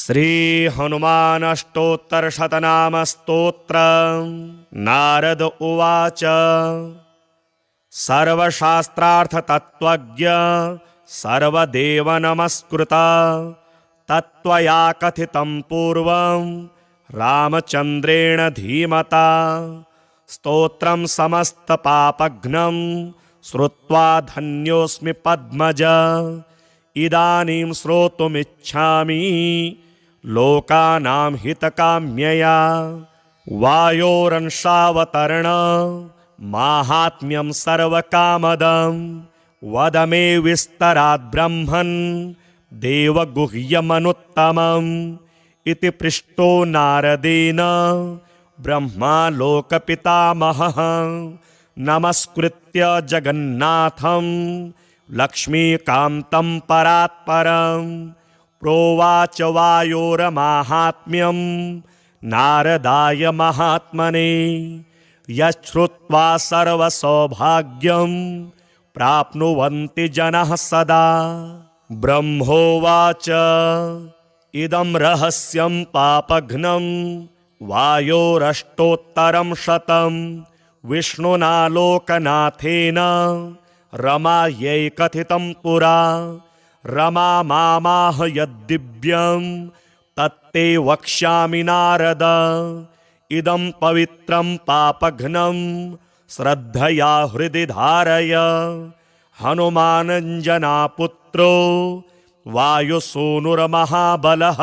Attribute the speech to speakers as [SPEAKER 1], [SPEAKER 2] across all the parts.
[SPEAKER 1] श्री हनुमानष्टोत्तरशतनाम स्तोत्रम्। नारद उवाच। सर्वशास्त्रार्थतत्त्वज्ञ सर्वदेव नमस्कृता तत्त्वया कथितं पूर्वं रामचन्द्रेण धीमता। स्तोत्रं समस्तपापघ्नं श्रुत्वा धन्योऽस्मि पद्मज। इदानीं श्रोतुमिच्छामि लोकानां हितकाम्यया। वायोरंशावतरण माहात्म्यं सर्वकामदं वद मे विस्तराद् ब्रह्मन् देवगुह्यमनुत्तमम्। इति पृष्टो नारदेन ब्रह्मा लोकपितामहः। नमस्कृत्य जगन्नाथं लक्ष्मीकान्तं परात्परं प्रोवाच वायोरमाहात्म्यं नारदाय महात्मने। यच्छ्रुत्वा सर्वसौभाग्यं प्राप्नुवन्ति जनः सदा। ब्रह्मोवाच। इदं रहस्यं पापघ्नं वायोरष्टोत्तरं शतं विष्णुना लोकनाथेन रमायै कथितं पुरा। रमा मामाह यद्दिव्यं तत्ते वक्ष्यामि नारद। इदं पवित्रं पापघ्नं श्रद्धया हृदि धारय। हनुमानञ्जनापुत्रो वायुसूनुर्महाबलः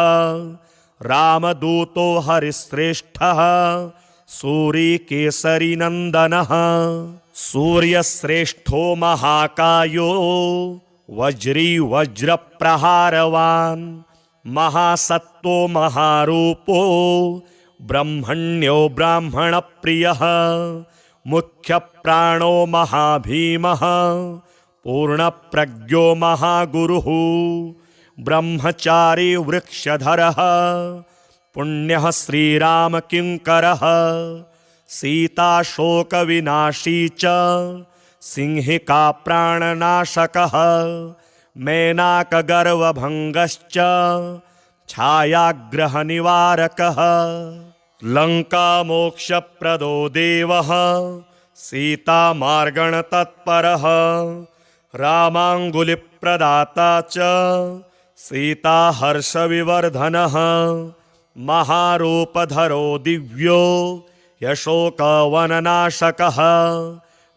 [SPEAKER 1] रामदूतो हरिश्रेष्ठः सूरीकेसरीनन्दनः। सूर्यश्रेष्ठो महाकायो वज्री वज्रप्रहारवान् महासत्तो महारूपो ब्रह्मण्यो ब्राह्मणप्रियः। मुख्यप्राणो महाभीमः पूर्णप्रज्ञो महागुरुः। ब्रह्मचारी वृक्षधरः पुण्यः श्रीरामकिङ्करः। सीताशोकविनाशी च सिंहिका प्राणनाशकः। मेनाकगर्वभङ्गश्च छायाग्रहनिवारकः। लङ्कामोक्षप्रदो देवः सीतामार्गणतत्परः। रामाङ्गुलिप्रदाता च सीताहर्षविवर्धनः। महारूपधरो दिव्यो यशोकवननाशकः।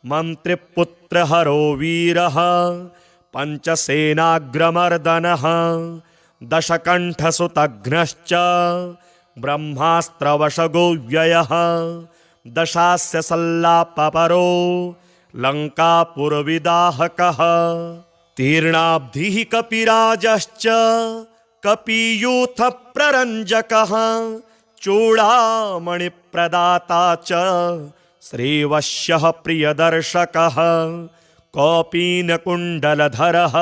[SPEAKER 1] मन्त्रिपुत्रहरो वीरः पञ्चसेनाग्रमर्दनः। दशकण्ठसुतघ्नश्च ब्रह्मास्त्रवशगोव्ययः। दशास्य सल्लापपरो लङ्कापुरविदाहकः। तीर्णाब्धिः कपिराजश्च कपियूथप्ररञ्जकः। चूडामणिप्रदाता च श्रीवश्यः प्रियदर्शकः। कौपीनकुण्डलधरः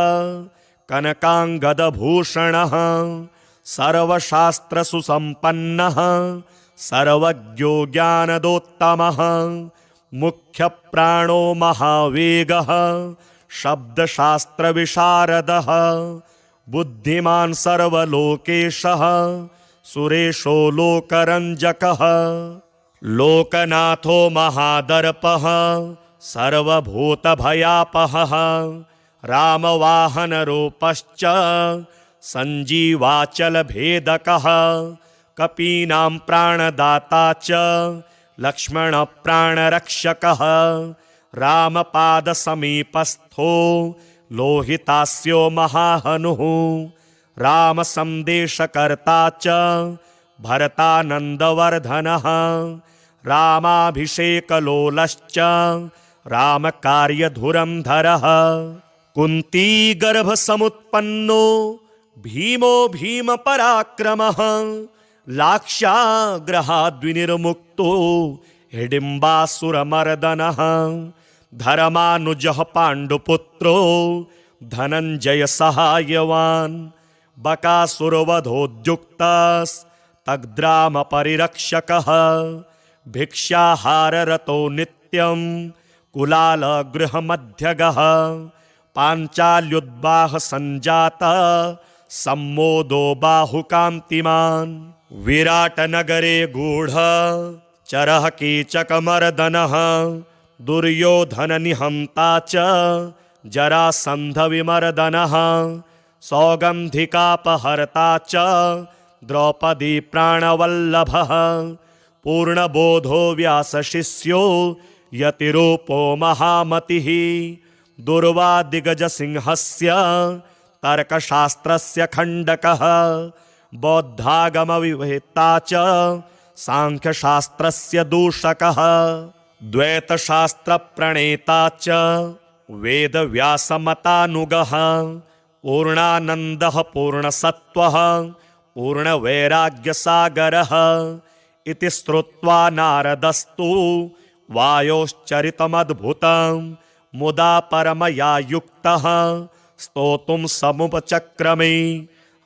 [SPEAKER 1] कनकाङ्गदभूषणः। सर्वशास्त्रसुसम्पन्नः सर्वज्ञो ज्ञानदोत्तमः। मुख्यप्राणो महावेगः शब्दशास्त्रविशारदः। बुद्धिमान् सर्वलोकेशः सुरेशो लोकरञ्जकः। लोकनाथो महादर्पः सर्वभूतभयापहः। रामवाहनरूपश्च सञ्जीवाचलभेदकः। कपीनां प्राणदाता च लक्ष्मणप्राणरक्षकः। रामपादसमीपस्थो लोहितास्यो महाहनुः। रामसन्देशकर्ता च भरतानन्दवर्धनः। रामाभिषेकलोलश्च रामकार्यधुरन्धरः। कुन्तीगर्भसमुत्पन्नो भीमो भीमपराक्रमः। लाक्षाग्रहाद्विनिर्मुक्तो हिडिम्बासुरमर्दनः। धर्मानुजः पाण्डुपुत्रो धनञ्जयसहायवान्। बकासुरवधोद्युक्तस्तग्रामपरिरक्षकः। भिक्षाहाररतो नित्यं कुलालगृहमध्यगः। पाञ्चाल्युद्वाह सञ्जाता सम्मोदो बाहुकान्तिमान् विराटनगरे गूढ चरः कीचकमर्दनः दुर्योधननिहन्ता च जरासन्धविमर्दनः सौगन्धिकापहर्ता च द्रौपदी प्राणवल्लभः पूर्णबोधो व्यासशिष्यो यतिरूपो महामतिः दुर्वादिगजसिंहस्य तर्कशास्त्रस्य खण्डकः बौद्धागमविवेत्ता च सांख्यशास्त्रस्य दूषकः द्वैतशास्त्रप्रणेता च वेदव्यासमतानुगः पूर्णानन्दः पूर्णसत्त्वः पूर्णवैराग्यसागरः इति श्रुत्वा नारदस्तु वायोश्चरितमद्भुतं मुदा परमया युक्तः स्तोतुं समुपचक्रमे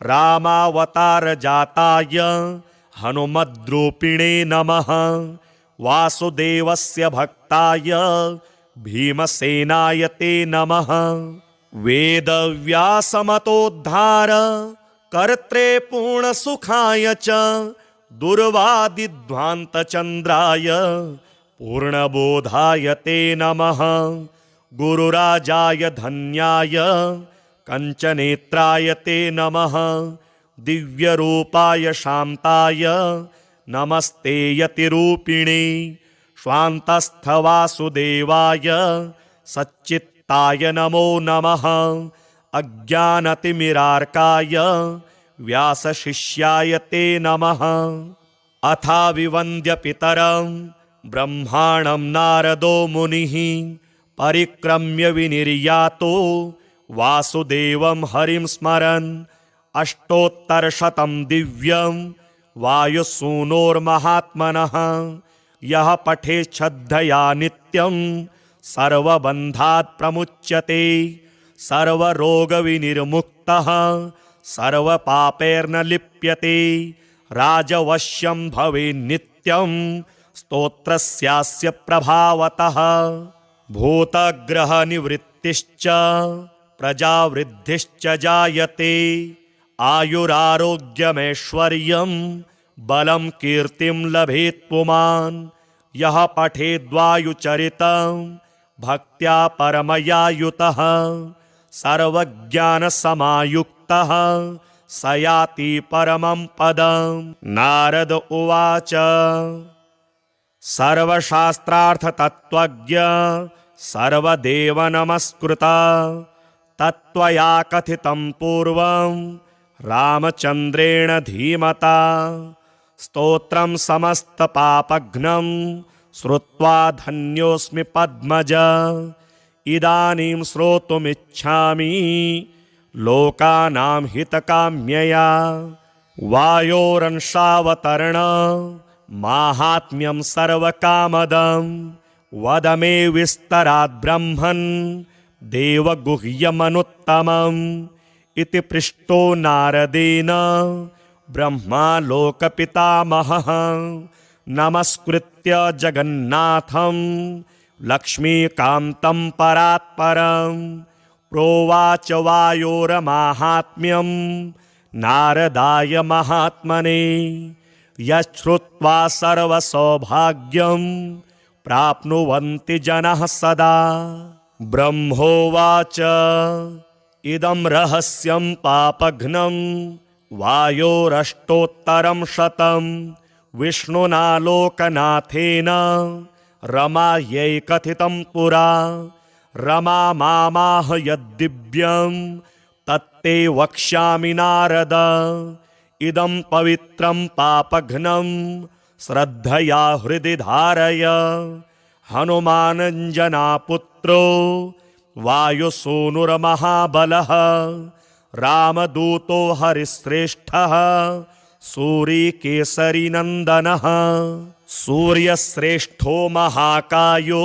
[SPEAKER 1] रामावतारजाताय हनुमद्रूपिणे नमः वासुदेवस्य भक्ताय भीमसेनाय ते नमः वेदव्यासमतोद्धार कर्त्रे पूर्णसुखाय च दुर्वादिध्वान्तचन्द्राय पूर्णबोधाय ते नमः गुरुराजाय धन्याय कंचनेत्राय ते नमः दिव्यरूपाय शान्ताय नमस्ते यतिरूपिणे स्वान्तस्थवासुदेवाय सच्चित्ताय नमो नमः अज्ञानतिमिरार्काय व्यासशिष्याय ते नमः अथाविवन्द्य पितरं ब्रह्माणं नारदो मुनिः परिक्रम्य विनिर्यातो वासुदेवं हरिं स्मरन् अष्टोत्तरशतं दिव्यं वायुसूनोर्महात्मनः यः पठेत् श्रद्धया नित्यं सर्वबन्धात् प्रमुच्यते सर्वरोगविनिर्मुक्तः सर्वपापैर्न लिप्यते राजवश्यं भवेत् नित्यं स्तोत्रस्यास्य प्रभावतः भूतग्रहनिवृत्तिश्च प्रजावृद्धिश्च जायते आयुरारोग्यमैश्वर्यं बलं कीर्तिं लभेत् पुमान् यः पठेद्वायुचरितं भक्त्या परमया युतः सर्वज्ञानसमायुक्तः स याति परमं पदम् नारद उवाच सर्वशास्त्रार्थतत्त्वज्ञ सर्वदेवनमस्कृता तत्त्वया कथितं पूर्वं रामचन्द्रेण धीमता स्तोत्रं समस्तपापघ्नं श्रुत्वा धन्योऽस्मि पद्मज इदानीं श्रोतुमिच्छामि लोकानां हितकाम्यया वायोरंशावतरण माहात्म्यं सर्वकामदं वद मे विस्तरात् ब्रह्मन् देवगुह्यमनुत्तमम् इति पृष्टो नारदेन ब्रह्मा लोकपितामहः नमस्कृत्य जगन्नाथं लक्ष्मीकान्तं परात्परं प्रोवाच वायोरमाहात्म्यं नारदाय महात्मने यच्छ्रुत्वा सर्वसौभाग्यं प्राप्नुवन्ति जनः सदा ब्रह्मोवाच इदं रहस्यं पापघ्नं वायोरष्टोत्तरं शतं विष्णुना लोकनाथेन रमायै कथितं पुरा रमा मामाह यद्दिव्यं तत्ते वक्ष्यामि नारद इदं पवित्रं पापघ्नं श्रद्धया हृदि धारय हनुमानञ्जनापुत्रो वायुसूनुर्महाबलः रामदूतो हरिश्रेष्ठः सूरीकेसरीनन्दनः सूर्यश्रेष्ठो महाकायो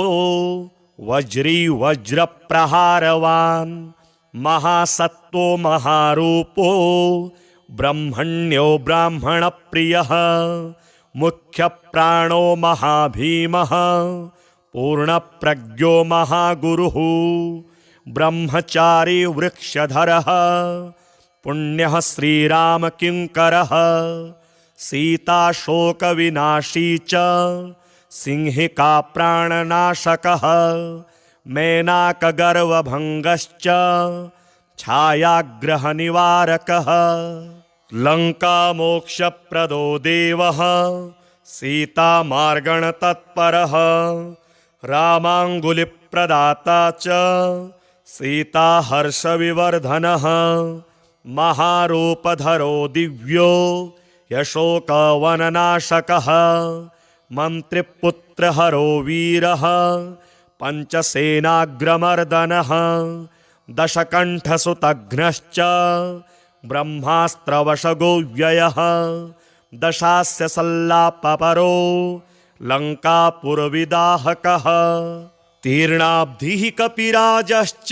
[SPEAKER 1] वज्री वज्रप्रहारवान् महासत्त्वो महारूपो ब्रह्मण्यो ब्राह्मणप्रियः मुख्यप्राणो महाभीमः पूर्णप्रज्ञो महागुरुः ब्रह्मचारी वृक्षधरः पुण्यः श्रीरामकिङ्करः सीताशोकविनाशी च सिंहिका प्राणनाशकः मेनाकगर्वभङ्गश्च छायाग्रहनिवारकः लङ्कामोक्षप्रदो देवः सीतामार्गणतत्परः रामाङ्गुलिप्रदाता च सीताहर्षविवर्धनः महारूपधरो दिव्यो यशोकवननाशकः मन्त्रिपुत्रहरो वीरः पञ्चसेनाग्रमर्दनः दशकण्ठसुतघ्नश्च ब्रह्मास्त्रवशगोव्ययः दशास्य सल्लापपरो लङ्कापुरविदाहकः तीर्णाब्धिः कपिराजश्च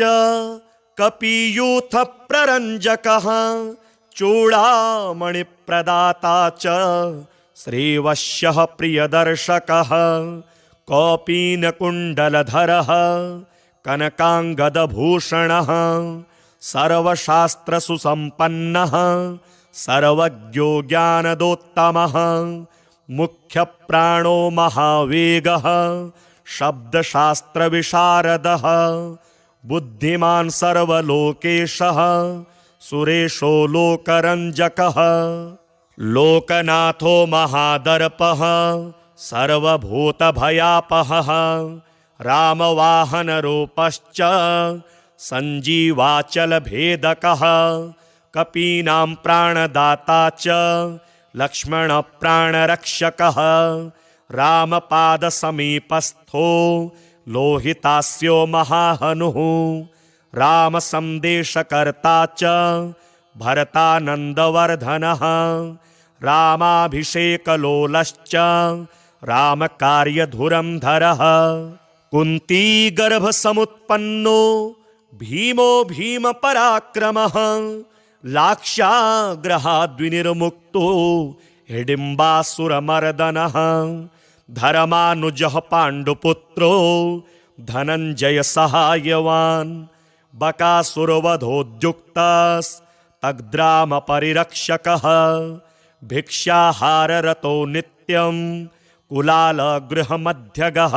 [SPEAKER 1] कपियूथप्ररञ्जकः चूडामणिप्रदाता च श्रीवश्यः प्रियदर्शकः कौपीनकुण्डलधरः कनकाङ्गदभूषणः सर्वशास्त्रसुसम्पन्नः सर्वज्ञो ज्ञानदोत्तमः मुख्यप्राणो महावेगः शब्दशास्त्रविशारदः बुद्धिमान् सर्वलोकेशः सुरेशो लोकरञ्जकः लोकनाथो महादर्पः सर्वभूतभयापहः रामवाहनरूपश्च सञ्जीवाचलभेदकः कपीनां प्राणदाता च लक्ष्मणप्राणरक्षकः रामपादसमीपस्थो लोहितास्यो महाहनुः रामसन्देशकर्ता च भरतानन्दवर्धनः रामाभिषेकलोलश्च रामकार्यधुरन्धरः कुन्तीगर्भसमुत्पन्नो भीमो भीमपराक्रमः लाक्षाग्रहाद्विनिर्मुक्तो हिडिम्बासुरमर्दनः धर्मानुजः पाण्डुपुत्रो धनञ्जयसहायवान् बकासुरवधोद्युक्तस्तग्रामपरिरक्षकः भिक्षाहाररतो नित्यं कुलालगृहमध्यगः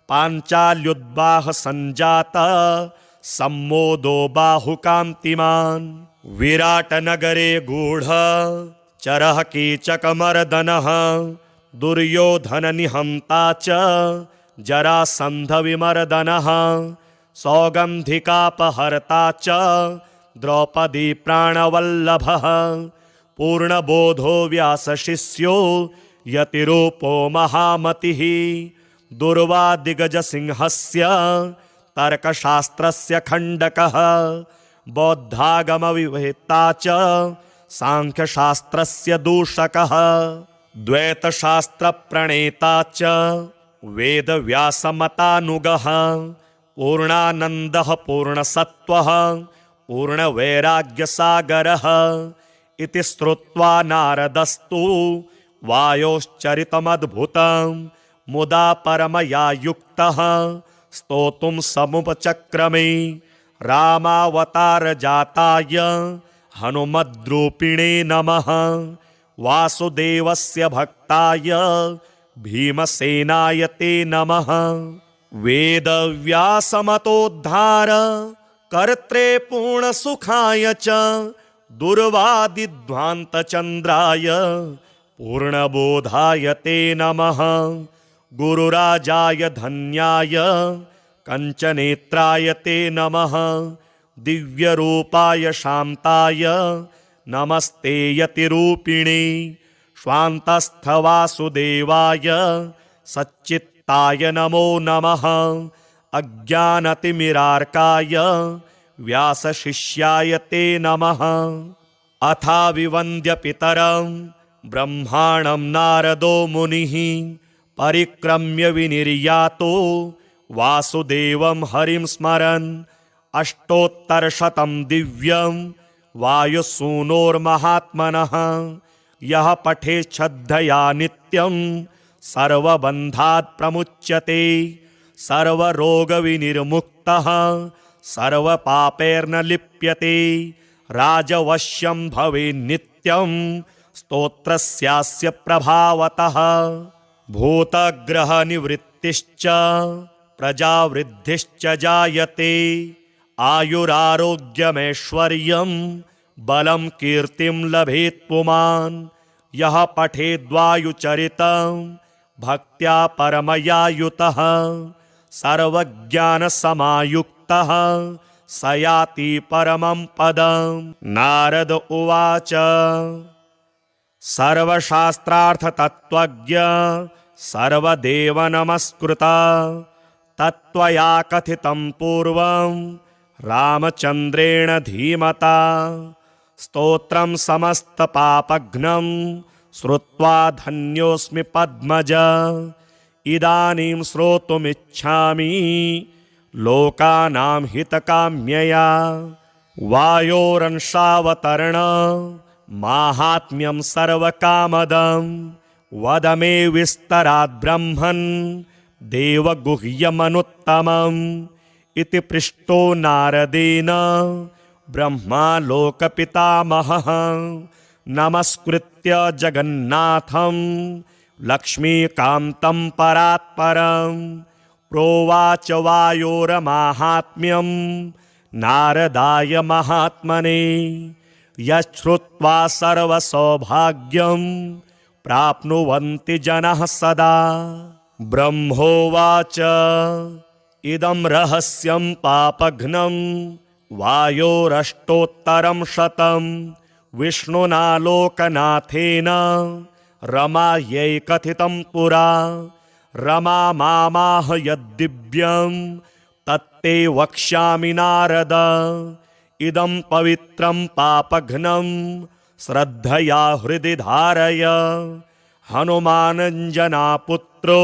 [SPEAKER 1] पाञ्चाल्युद्वाहसञ्जातः सम्मोदो बाहुकान्तिमान् विराटनगरे गूढः चरः कीचकमर्दनः दुर्योधननिहन्ता च जरासन्धविमर्दनः सौगन्धिकापहर्ता च द्रौपदी प्राणवल्लभः पूर्णबोधो व्यासशिष्यो यतिरूपो महामतिः दुर्वादिगजसिंहस्य तर्कशास्त्रस्य खण्डकः बौद्धागमविवेत्ता च सांख्यशास्त्रस्य दूषकः द्वैतशास्त्रप्रणेता च वेदव्यासमतानुगः पूर्णानन्दः पूर्णसत्त्वः पूर्णवैराग्यसागरः इति श्रुत्वा नारदस्तु वायोश्चरितमद्भुतं मुदा परमया युक्तः स्तोतुं समुपचक्रमे रामावतारजाताय हनुमद्रूपिणे नमः वासुदेवस्य भक्ताय भीमसेनाय ते नमः वेदव्यासमतोद्धार कर्त्रे पूर्णसुखाय च दुर्वादिध्वान्तचन्द्राय पूर्णबोधाय ते नमः गुरुराजाय धन्याय कञ्चनेत्राय ते नमः दिव्यरूपाय शान्ताय नमस्ते यतिरूपिणे स्वान्तस्थवासुदेवाय सच्चित्ताय नमो नमः अज्ञानतिमिरार्काय व्यासशिष्याय ते नमः अथाविवन्द्य पितरं ब्रह्माणं नारदो मुनिः परिक्रम्य विनिर्यातो वासुदेवं हरिं स्मरन् अष्टोत्तरशतं दिव्यं वायुसूनोर्महात्मनः यः पठेत् श्रद्धया नित्यं सर्वबन्धात् प्रमुच्यते सर्वरोगविनिर्मुक्तः सर्वपापैर्न लिप्यते राजवश्यं भवेन्नित्यं स्तोत्रस्यास्य प्रभावतः। भूतग्रहनिवृत्तिश्च प्रजावृद्धिश्च जायते। आयुरारोग्यमैश्वर्यं बलं कीर्तिं लभेत् पुमान्। यः पठेद्वायुचरितं भक्त्या परमया युतः सर्वज्ञानसमायुक्तः स याति परमं पदम्। नारद उवाच सर्वशास्त्रार्थतत्त्वज्ञ सर्वदेवनमस्कृता तत्त्वया कथितं पूर्वं रामचन्द्रेण धीमता। स्तोत्रं समस्तपापघ्नं श्रुत्वा धन्योऽस्मि पद्मज। इदानीं श्रोतुमिच्छामि लोकानां हितकाम्यया। वायोरंशावतरण माहात्म्यं सर्वकामदं वद मे विस्तराद् ब्रह्मन् देवगुह्यमनुत्तमम्। इति पृष्टो नारदेन ब्रह्मा लोकपितामहः। नमस्कृत्य जगन्नाथं लक्ष्मीकान्तं परात्परं प्रोवाच वायोरमाहात्म्यं नारदाय महात्मने। यच्छ्रुत्वा सर्वसौभाग्यं प्राप्नुवन्ति जनः सदा। ब्रह्मोवाच इदं रहस्यं पापघ्नं वायोरष्टोत्तरं शतं विष्णुना लोकनाथेन रमायै कथितं पुरा। रमा मामाह यद्दिव्यं तत्ते वक्ष्यामि नारद। इदं पवित्रं पापघ्नं श्रद्धया हृदि धारय। हनुमानञ्जनापुत्रो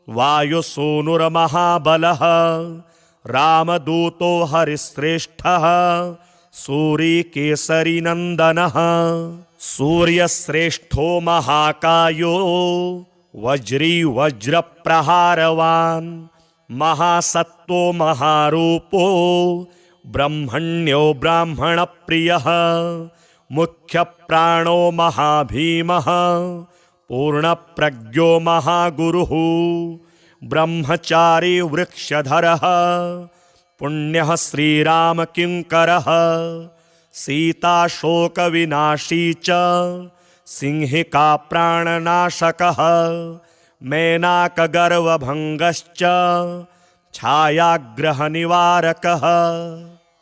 [SPEAKER 1] वायुसूनुर्महाबलः रामदूतो हरिश्रेष्ठः सूरीकेसरीनन्दनः। सूर्यश्रेष्ठो महाकायो वज्री वज्रप्रहारवान् महासत्त्वो महारूपो ब्रह्मण्यो ब्राह्मणप्रियः। मुख्यप्राणो महाभीमः पूर्णप्रज्ञो महागुरुः। ब्रह्मचारी वृक्षधरः पुण्यः श्रीरामकिङ्करः। सीताशोकविनाशी च सिंहिका प्राणनाशकः। मेनाकगर्वभङ्गश्च छायाग्रहनिवारकः।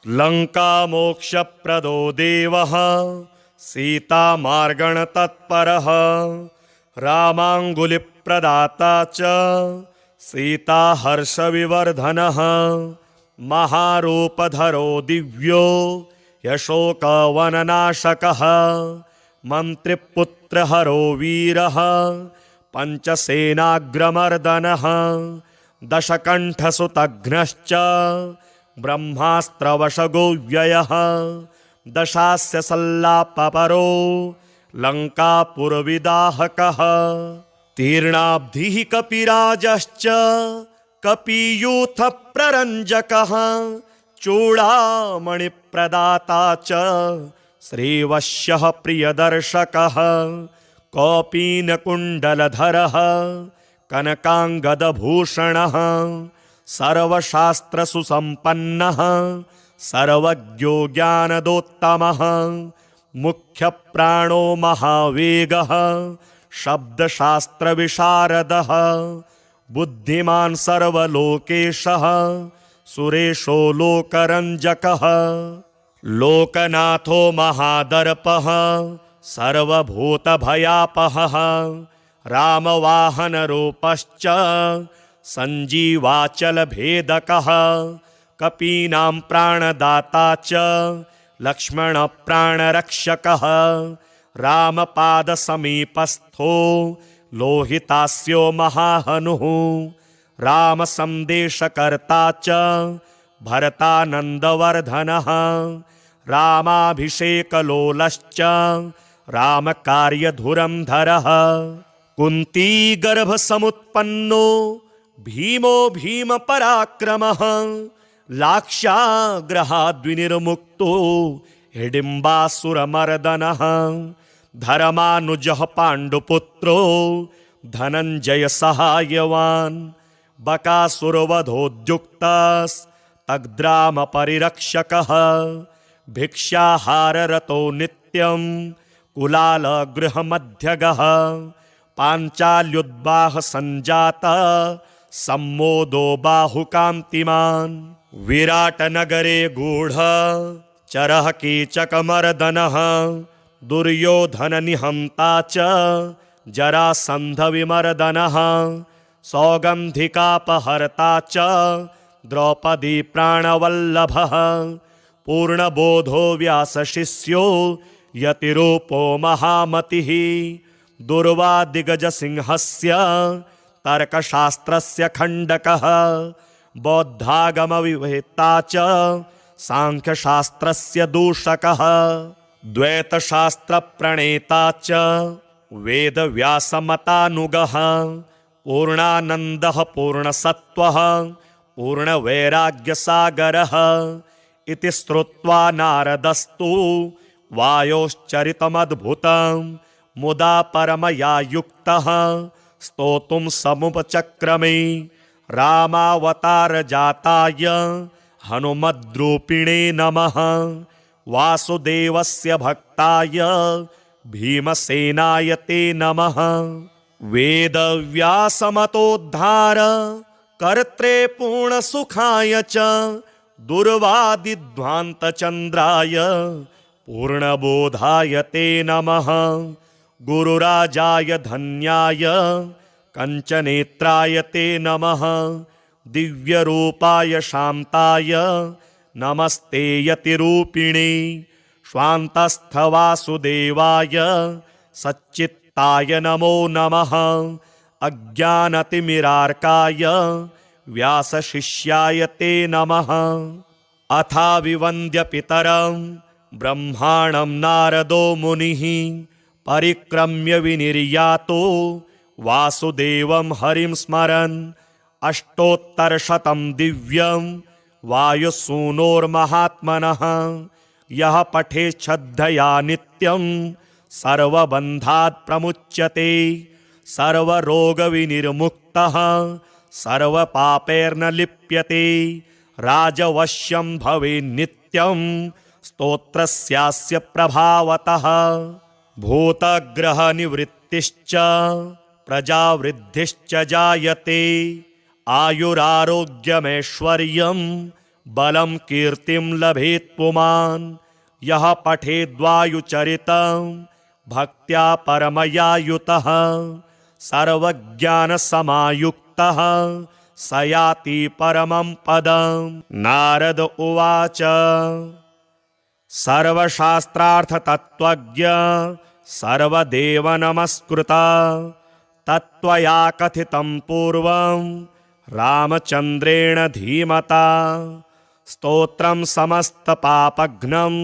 [SPEAKER 1] लङ्कामोक्षप्रदो देवः सीतामार्गणतत्परः। रामाङ्गुलिप्रदाता च सीताहर्षविवर्धनः। महारूपधरो दिव्यो यशोकवननाशकः। मन्त्रिपुत्रहरो वीरः पञ्चसेनाग्रमर्दनः। दशकण्ठसुतघ्नश्च ब्रह्मास्त्रवशगो व्ययः। दशास्य सल्लापपरो लङ्कापुरविदाहकः। तीर्णाब्धिः कपिराजश्च कपियूथप्ररञ्जकः। चूडामणिप्रदाता च श्रीवश्यः प्रियदर्शकः। कौपीनकुण्डलधरः कनकाङ्गदभूषणः। सर्वशास्त्रसुसम्पन्नः सर्वज्ञो ज्ञानदोत्तमः। मुख्यप्राणो महावेगः शब्दशास्त्रविशारदः। बुद्धिमान् सर्वलोकेशः सुरेशो लोकरञ्जकः। लोकनाथो महादर्पः सर्वभूतभयापहः। रामवाहनरूपश्च सञ्जीवाचलभेदकः। कपीनां प्राणदाता च लक्ष्मणप्राणरक्षकः। रामपादसमीपस्थो लोहितास्यो महाहनुः। रामसन्देशकर्ता च भरतानन्दवर्धनः। रामाभिषेकलोलश्च रामकार्यधुरन्धरः। कुन्तीगर्भसमुत्पन्नो भीमो भीमपराक्रमः। लाक्षाग्रहाद्विनिर्मुक्तो हिडिम्बासुरमर्दनः धर्मानुजः पाण्डुपुत्रो धनञ्जय सहायवान् बकासुरवधोद्युक्तस्तग्रामपरिरक्षकः भिक्षाहाररतो नित्यं कुलालगृहमध्यगः पाञ्चाल्युद्वाह सञ्जाता सम्मोदो बाहुकान्तिमान् विराटनगरे गूढ चरः कीचकमर्दनः दुर्योधननिहन्ता च जरासन्धविमर्दनः सौगन्धिकापहर्ता च द्रौपदी प्राणवल्लभः पूर्णबोधो व्यासशिष्यो यतिरूपो महामतिः दुर्वादिगजसिंहस्य तर्कशास्त्रस्य खण्डकः बौद्धागमविवेत्ता च सांख्यशास्त्रस्य दूषकः द्वैतशास्त्रप्रणेता च वेदव्यासमतानुगः पूर्णानन्दः पूर्णसत्त्वः पूर्णवैराग्यसागरः इति श्रुत्वा नारदस्तु वायोश्चरितमद्भुतं मुदा परमया युक्तः स्तोतुं समुपचक्रमे रामावतारजाताय हनुमद्रूपिणे नमः वासुदेवस्य भक्ताय भीमसेनाय ते नमः वेदव्यासमतोद्धार कर्त्रे पूर्णसुखाय च दुर्वादिध्वान्तचन्द्राय पूर्णबोधाय ते नमः गुरुराजाय धन्याय कंचनेत्राय ते नमः दिव्यरूपाय शान्ताय नमस्ते यतिरूपिणे स्वान्तस्थवासुदेवाय सच्चित्ताय नमो नमः अज्ञानतिमिरार्काय व्यासशिष्याय ते नमः अथाविवन्द्य पितरं ब्रह्माणं नारदो मुनिः परिक्रम्य विनिर्यातो वासुदेवं हरिं स्मरन् अष्टोत्तरशतं दिव्यं वायुसूनोर्महात्मनः यः पठेत् श्रद्धया नित्यं सर्वबन्धात् प्रमुच्यते सर्वरोगविनिर्मुक्तः सर्वपापैर्न लिप्यते राजवश्यं भवेत् नित्यं स्तोत्रस्यास्य प्रभावतः भूतग्रहनिवृत्तिश्च प्रजावृद्धिश्च जायते आयुरारोग्यमैश्वर्यं बलं कीर्तिं लभेत् पुमान् यः पठेद्वायुचरितं भक्त्या परमया युतः सर्वज्ञानसमायुक्तः स याति परमं पदम् नारद उवाच सर्वशास्त्रार्थतत्त्वज्ञ सर्वदेवनमस्कृता तत्त्वया कथितं पूर्वं रामचन्द्रेण धीमता स्तोत्रं समस्तपापघ्नं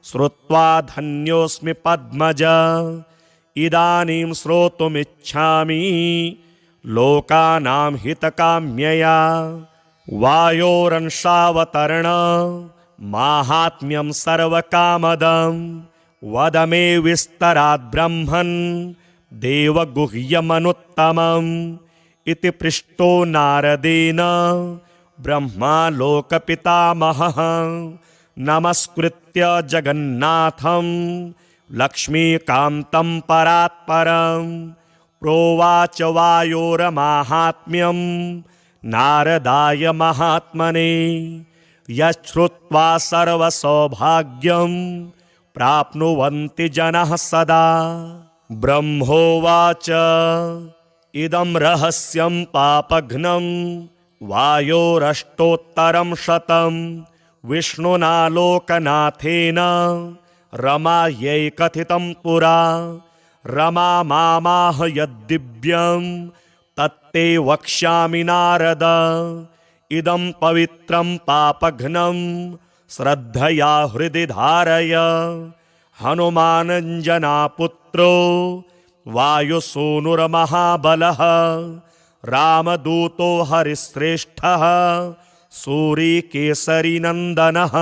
[SPEAKER 1] श्रुत्वा धन्योऽस्मि पद्मज इदानीं श्रोतुमिच्छामि लोकानां हितकाम्यया वायोरंशावतरण माहात्म्यं सर्वकामदं वद मे विस्तरात् ब्रह्मन् देवगुह्यमनुत्तमम् इति पृष्टो नारदेन ब्रह्मा लोकपितामहः नमस्कृत्य जगन्नाथं लक्ष्मीकान्तं परात्परं प्रोवाच वायोरमाहात्म्यं नारदाय महात्मने यच्छ्रुत्वा सर्वसौभाग्यं प्राप्नुवन्ति जनः सदा ब्रह्मोवाच इदं रहस्यं पापघ्नं वायोरष्टोत्तरं शतं विष्णुना लोकनाथेन रमायै कथितं पुरा रमा मामाह यद्दिव्यं तत्ते वक्ष्यामि नारद इदं पवित्रं पापघ्नं श्रद्धया हृदि धारय हनुमानञ्जनापुत्रो वायुसूनुर्महाबलः रामदूतो हरिश्रेष्ठः सूरीकेसरीनन्दनः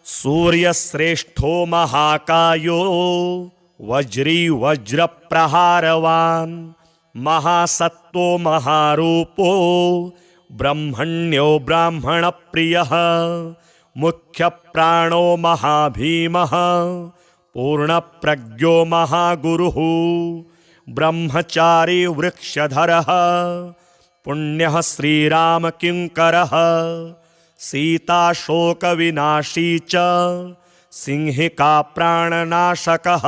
[SPEAKER 1] सूर्यश्रेष्ठो महाकायो वज्री वज्रप्रहारवान् महासत्तो महारूपो ब्रह्मण्यो ब्राह्मणप्रियः मुख्यप्राणो महाभीमः पूर्णप्रज्ञो महागुरुः ब्रह्मचारी वृक्षधरः पुण्यः श्रीरामकिङ्करः सीताशोकविनाशी च सिंहिका प्राणनाशकः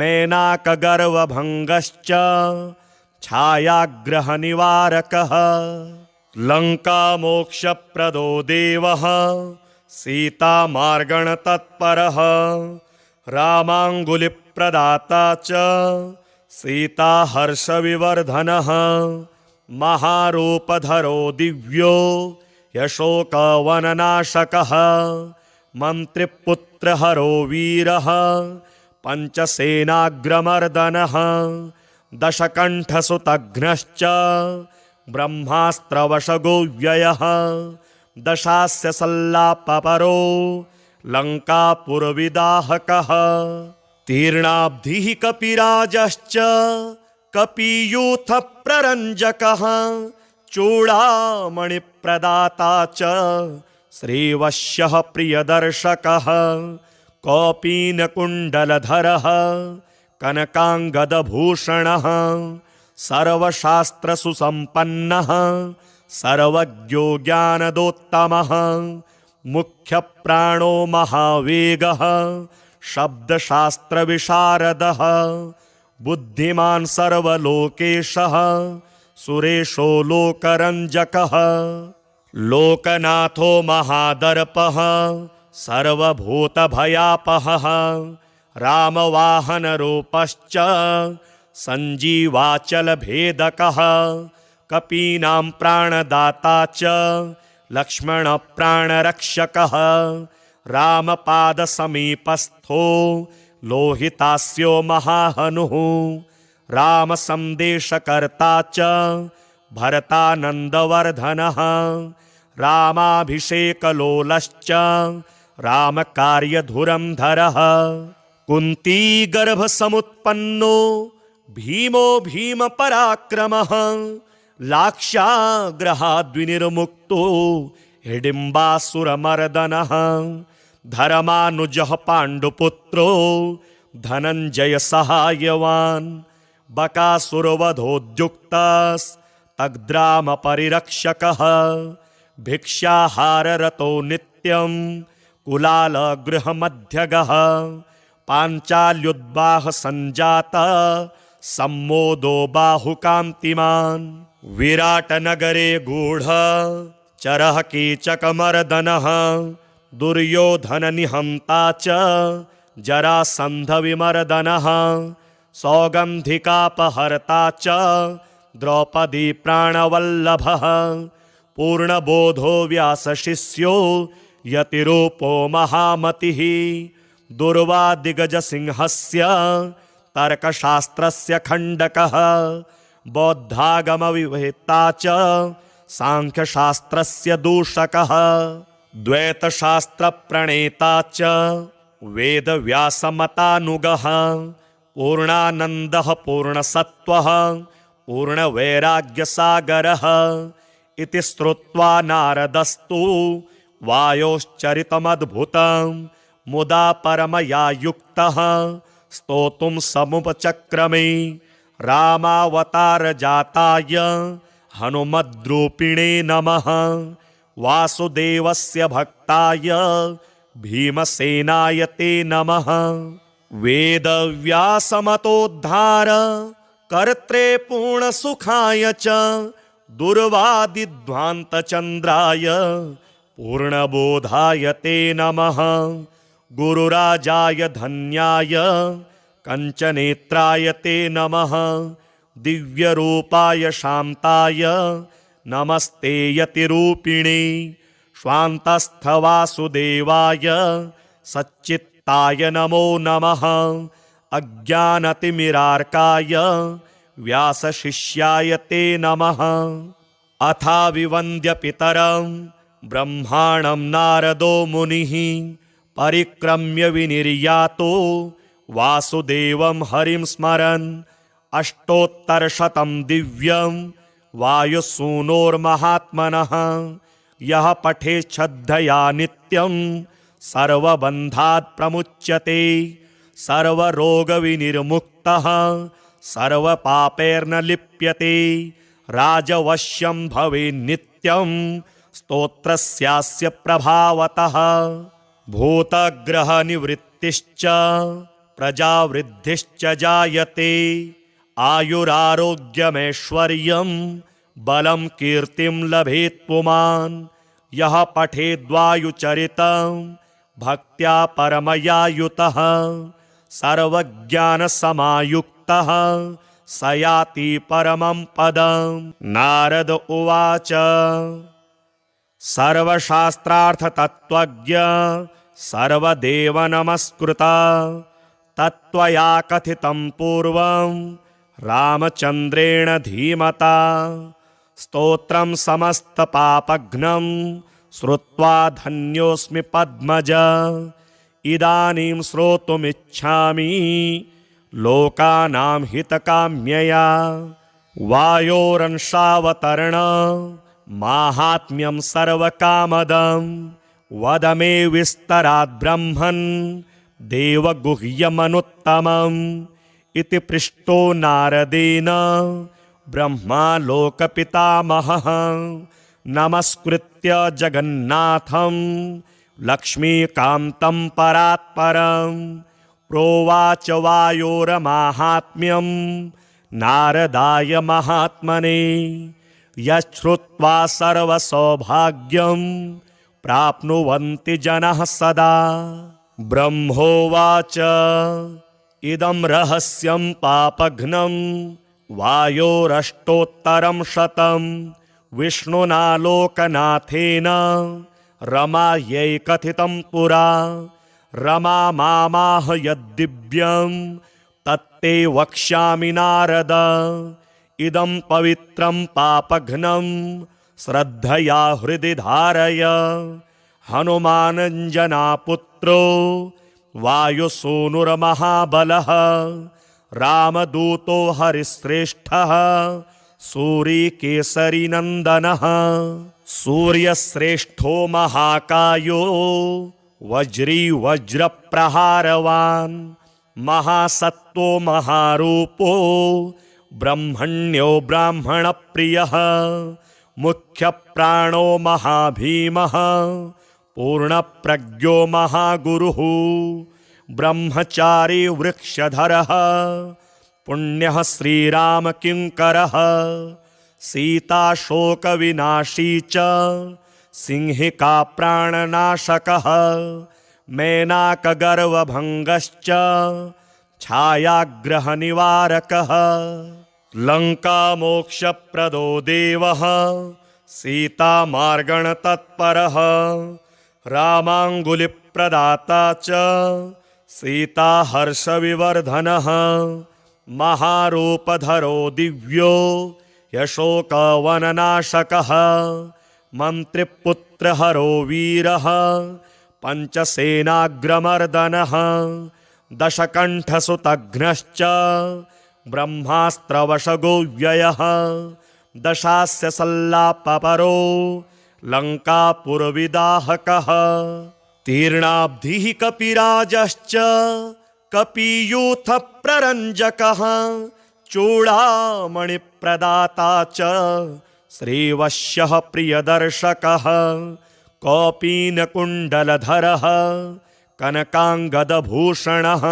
[SPEAKER 1] मेनाकगर्वभङ्गश्च छायाग्रहनिवारकः लङ्कामोक्षप्रदो देवः सीतामार्गणतत्परः रामाङ्गुलिप्रदाता च सीताहर्षविवर्धनः महारूपधरो दिव्यो यशोकवननाशकः मन्त्रिपुत्रहरो वीरः पञ्चसेनाग्रमर्दनः दशकण्ठसुतघ्नश्च ब्रह्मास्त्रवशगोव्ययः दशास्य सल्लापपरो लङ्कापुरविदाहकः तीर्णाब्धिः कपिराजश्च कपियूथप्ररञ्जकः चूडामणिप्रदाता च श्रीवश्यः प्रियदर्शकः कौपीनकुण्डलधरः कनकाङ्गदभूषणः सर्वशास्त्रसुसम्पन्नः सर्वज्ञो ज्ञानदोत्तमः मुख्यप्राणो महावेगः शब्दशास्त्रविशारदः बुद्धिमान् सर्वलोकेशः सुरेशो लोकरञ्जकः लोकनाथो महादर्पः सर्वभूतभयापहः रामवाहनरूपश्च सञ्जीवाचलभेदकः कपीनां प्राणदाता च लक्ष्मणप्राणरक्षकः रामपादसमीपस्थो लोहितास्यो महाहनुः रामसन्देशकर्ता च भरतानन्दवर्धनः रामाभिषेकलोलश्च रामकार्यधुरन्धरः कुन्तीगर्भसमुत्पन्नो भीमो भीमपराक्रमः लाक्षाग्रहाद्विनिर्मुक्तो हिडिम्बासुरमर्दनः धर्मानुजः पाण्डुपुत्रो धनञ्जयसहायवान् बकासुरवधोद्युक्तस्तग्रामपरिरक्षकः भिक्षाहाररतो नित्यं कुलालगृहमध्यगः पाञ्चाल्युद्वाहसञ्जातः सम्मोदो बाहुकान्तिमान् विराटनगरे गूढचरः कीचकमर्दनः दुर्योधननिहन्ता च जरासन्धविमर्दनः सौगन्धिकापहर्ता च द्रौपदी प्राणवल्लभः पूर्णबोधो व्यासशिष्यो यतिरूपो महामतिः दुर्वादिगजसिंहस्य तर्कशास्त्रस्य खण्डकः बौद्धागमविवेत्ता च सांख्यशास्त्रस्य दूषकः द्वैतशास्त्रप्रणेता च वेदव्यासमतानुगः पूर्णानन्दः पूर्णसत्त्वः पूर्णवैराग्यसागरः इति श्रुत्वा नारदस्तु वायोश्चरितमद्भुतं मुदा परमया युक्तः स्तोतुं समुपचक्रमे रामावतारजाताय हनुमद्रूपिणे नमः वासुदेवस्य भक्ताय भीमसेनाय ते नमः वेदव्यासमतोद्धार कर्त्रे पूर्णसुखाय च दुर्वादिध्वान्तचन्द्राय पूर्णबोधाय ते नमः गुरुराजाय धन्याय कञ्चनेत्राय ते नमः दिव्यरूपाय शान्ताय नमस्ते यतिरूपिणे स्वान्तस्थवासुदेवाय सच्चित्ताय नमो नमः अज्ञानतिमिरार्काय व्यासशिष्याय ते नमः अथा विवन्द्य पितरं ब्रह्माणं नारदो मुनिः परिक्रम्य विनिर्यातो वासुदेवं हरिं स्मरन् अष्टोत्तरशतं दिव्यं वायुसूनोर्महात्मनः यः पठेत् श्रद्धया नित्यं सर्वबन्धात् प्रमुच्यते सर्वरोगविनिर्मुक्तः सर्वपापैर्न लिप्यते राजवश्यं भवेत् नित्यं स्तोत्रस्यास्य प्रभावतः भूतग्रहनिवृत्तिश्च प्रजावृद्धिश्च जायते आयुरारोग्यमैश्वर्यं बलं कीर्तिं लभेत् पुमान् यः पठेद्वायुचरितं भक्त्या परमया युतः सर्वज्ञानसमायुक्तः स याति परमं पदम्। नारद उवाच सर्वशास्त्रार्थतत्त्वज्ञ सर्वदेवनमस्कृता तत्त्वया कथितं पूर्वं रामचन्द्रेण धीमता स्तोत्रं समस्तपापघ्नं श्रुत्वा धन्योऽस्मि पद्मज इदानीं श्रोतुमिच्छामि लोकानां हितकाम्यया वायोरंशावतरण माहात्म्यं सर्वकामदं वद मे विस्तरात् ब्रह्मन् देवगुह्यमनुत्तमम् इति पृष्टो नारदेन ब्रह्मा लोकपितामहः नमस्कृत्य जगन्नाथं लक्ष्मीकान्तं परात्परं प्रोवाच वायोरमाहात्म्यं नारदाय महात्मने यच्छ्रुत्वा सर्वसौभाग्यं प्राप्नुवन्ति जनाः सदा। ब्रह्मोवाच इदं रहस्यं पापघ्नं वायोरष्टोत्तरं शतं विष्णुना लोकनाथेन रमायै कथितं पुरा रमा मामाह यद्दिव्यं तत्ते वक्ष्यामि नारद इदं पवित्रं पापघ्नं श्रद्धया हृदि धारय हनुमानञ्जनापुत्रो वायुसूनुर्महाबलः रामदूतो हरिश्रेष्ठः सूर्यकेसरीनन्दनः सूर्यश्रेष्ठो महाकायो वज्री वज्रप्रहारवान् महासत्त्वो महारूपो ब्रह्मण्यो ब्राह्मणप्रियः मुख्यप्राणो महाभीमः पूर्णप्रज्ञो महागुरुः ब्रह्मचारी वृक्षधरः पुण्यः श्रीरामकिङ्करः सीताशोकविनाशी च सिंहिका प्राणनाशकः मेनाकगर्वभङ्गश्च छायाग्रहनिवारकः लङ्कामोक्षप्रदो देवः सीतामार्गणतत्परः रामाङ्गुलिप्रदाता च सीताहर्षविवर्धनः महारूपधरो दिव्यो यशोकवननाशकः मन्त्रिपुत्रहरो वीरः पञ्चसेनाग्रमर्दनः दशकण्ठसुतघ्नश्च ब्रह्मास्त्रवशगो व्ययः दशास्य सल्लापपरो लङ्कापुरविदाहकः तीर्णाब्धिः कपिराजश्च कपियूथप्ररञ्जकः चूडामणिप्रदाता च श्रीवश्यः प्रियदर्शकः कौपीनकुण्डलधरः कनकाङ्गदभूषणः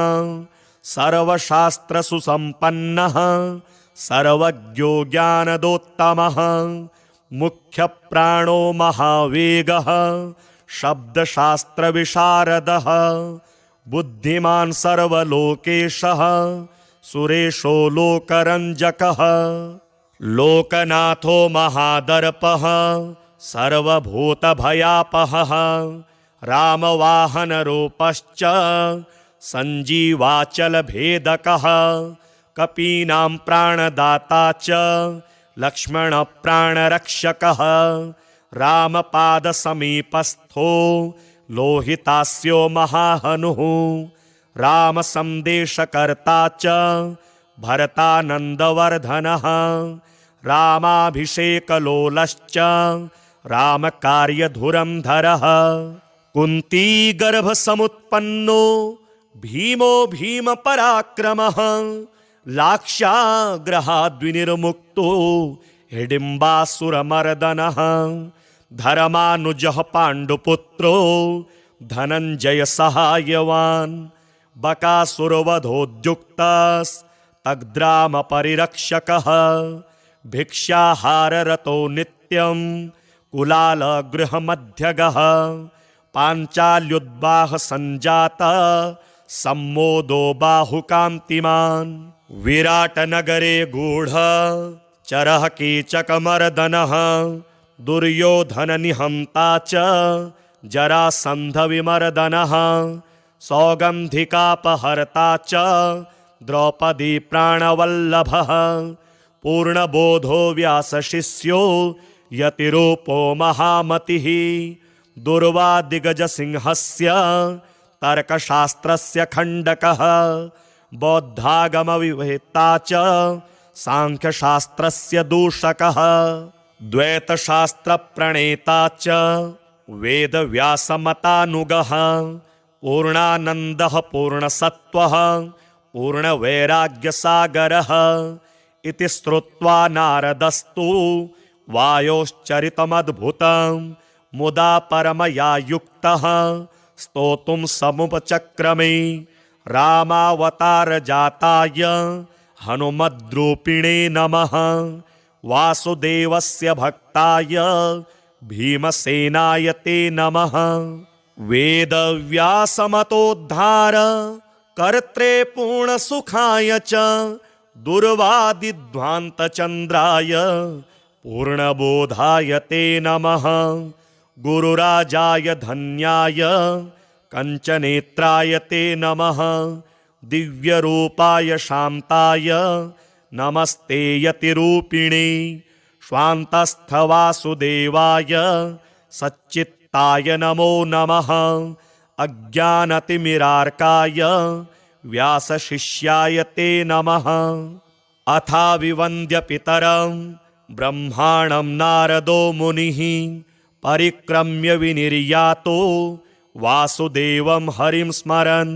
[SPEAKER 1] सर्वशास्त्रसुसम्पन्नः सर्वज्ञो ज्ञानदोत्तमः मुख्यप्राणो महावेगः शब्दशास्त्रविशारदः बुद्धिमान् सर्वलोकेशः सुरेशो लोकरञ्जकः लोकनाथो महादर्पः सर्वभूतभयापहः रामवाहनरूपश्च सञ्जीवाचलभेदकः कपीनां प्राणदाता च लक्ष्मणप्राणरक्षकः रामपादसमीपस्थो लोहितास्यो महाहनुः रामसन्देशकर्ता च भरतानन्दवर्धनः रामाभिषेकलोलश्च रामकार्यधुरन्धरः कुन्तीगर्भसमुत्पन्नो भीमो भीमपराक्रमः लाक्षाग्रहाद्विनिर्मुक्तो हिडिम्बासुरमर्दनः धर्मानुजः पाण्डुपुत्रो धनञ्जयसहायवान् बकासुरवधोद्युक्तस्तग्रामपरिरक्षकः भिक्षाहाररतो नित्यं कुलालगृहमध्यगः पाञ्चाल्युद्वाहसञ्जातः सम्मोदो बाहुकान्तिमान् विराटनगरे गूढः चरः कीचकमर्दनः दुर्योधननिहन्ता च जरासन्धविमर्दनः सौगन्धिकापहर्ता च द्रौपदी प्राणवल्लभः पूर्णबोधो व्यासशिष्यो यतिरूपो महामतिः दुर्वादिगजसिंहस्य तर्कशास्त्रस्य खण्डकः बौद्धागमविवेत्ता च सांख्यशास्त्रस्य दूषकः द्वैतशास्त्रप्रणेता च वेदव्यासमतानुगः पूर्णानन्दः पूर्णसत्त्वः पूर्णवैराग्यसागरः इति श्रुत्वा नारदस्तु वायोश्चरितमद्भुतं मुदा परमया युक्तः स्तोतुं समुपचक्रमे रामावतारजाताय हनुमद्रूपिणे नमः वासुदेवस्य भक्ताय भीमसेनाय ते नमः वेदव्यासमतोद्धार कर्त्रे पूर्णसुखाय च दुर्वादिध्वान्तचन्द्राय पूर्णबोधाय ते नमः गुरुराजाय धन्याय कंचनेत्राय ते नमः दिव्यरूपाय शान्ताय नमस्ते यतिरूपिणे स्वान्तस्थवासुदेवाय सच्चित्ताय नमो नमः अज्ञानतिमिरार्काय व्यासशिष्याय ते नमः अथाविवन्द्य पितरं ब्रह्माणं नारदो मुनिः परिक्रम्य विनिर्यातो वासुदेवं हरिं स्मरन्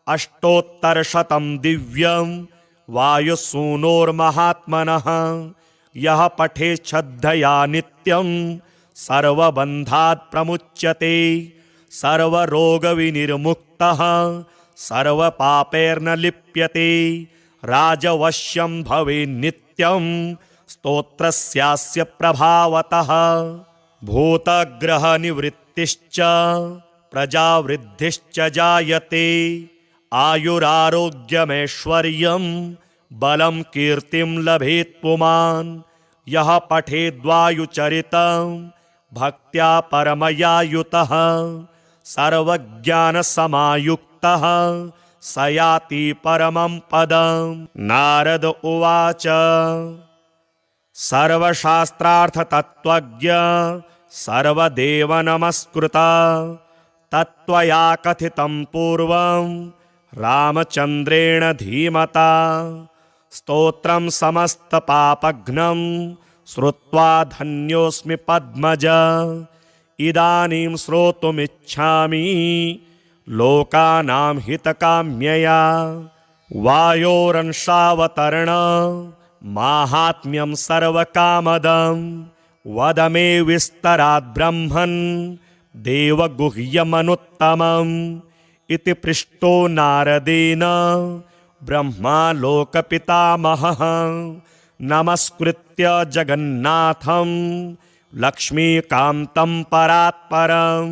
[SPEAKER 1] अष्टोत्तरशतं दिव्यं वायुसूनोर्महात्मनः यः पठेत् श्रद्धया नित्यं सर्वबन्धात् प्रमुच्यते सर्वरोगविनिर्मुक्तः सर्वपापैर्न लिप्यते राजवश्यं भवेन्नित्यं स्तोत्रस्यास्य प्रभावतः भूतग्रहनिवृत्तिश्च प्रजावृद्धिश्च जायते आयुरारोग्यमैश्वर्यं बलं कीर्तिं लभेत् पुमान् यः पठेद्वायुचरितं भक्त्या परमया युतः सर्वज्ञानसमायुक्तः स याति परमं पदं नारद उवाच सर्वशास्त्रार्थतत्त्वज्ञ सर्वदेवनमस्कृता तत्त्वया कथितं पूर्वं रामचन्द्रेण धीमता स्तोत्रं समस्तपापघ्नं श्रुत्वा धन्योऽस्मि पद्मज इदानीं श्रोतुमिच्छामि लोकानां हितकाम्यया वायोरंशावतरण माहात्म्यं सर्वकामदं वद मे विस्तरात् ब्रह्मन् देवगुह्यमनुत्तमम् इति पृष्टो नारदेन ब्रह्मा लोकपितामहः नमस्कृत्य जगन्नाथं लक्ष्मीकान्तं परात्परं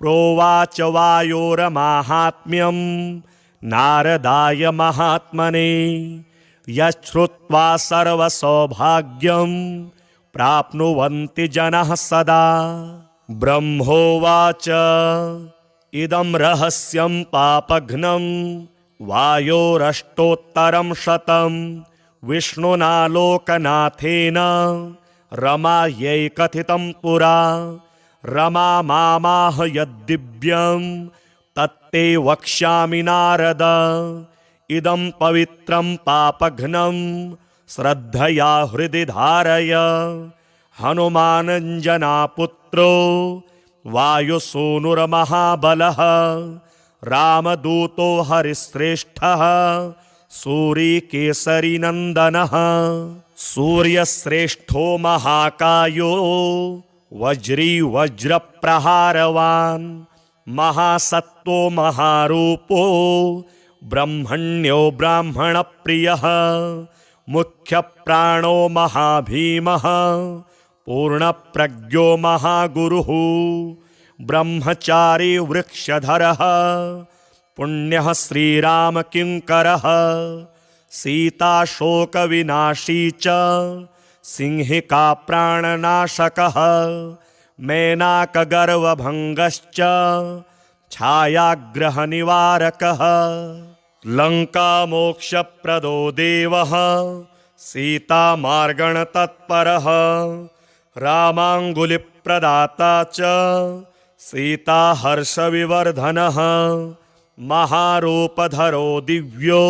[SPEAKER 1] प्रोवाच वायोरमाहात्म्यं नारदाय महात्मने यच्छ्रुत्वा सर्वसौभाग्यं प्राप्नुवन्ति जनः सदा ब्रह्मोवाच इदं रहस्यं पापघ्नं वायोरष्टोत्तरं शतं विष्णुना लोकनाथेन रमायै कथितं पुरा रमा मामाह यद्दिव्यं तत्ते वक्ष्यामि नारद इदं पवित्रं पापघ्नं श्रद्धया हृदि धारय हनुमानञ्जनापुत्रो वायुसूनुर्महाबलः रामदूतो हरिश्रेष्ठः सूर्यकेसरीनन्दनः सूर्यश्रेष्ठो महाकायो वज्री वज्रप्रहारवान् महासत्तो महारूपो ब्रह्मण्यो ब्राह्मणप्रियः मुख्यप्राणो महाभीमः पूर्णप्रज्ञो महागुरुः ब्रह्मचारी वृक्षधरः पुण्यः श्रीरामकिङ्करः सीताशोकविनाशी च सिंहिका प्राणनाशकः मेनाकगर्वभङ्गश्च छायाग्रहनिवारकः लङ्कामोक्षप्रदो देवः सीतामार्गणतत्परः रामाङ्गुलिप्रदाता च सीताहर्षविवर्धनः महारूपधरो दिव्यो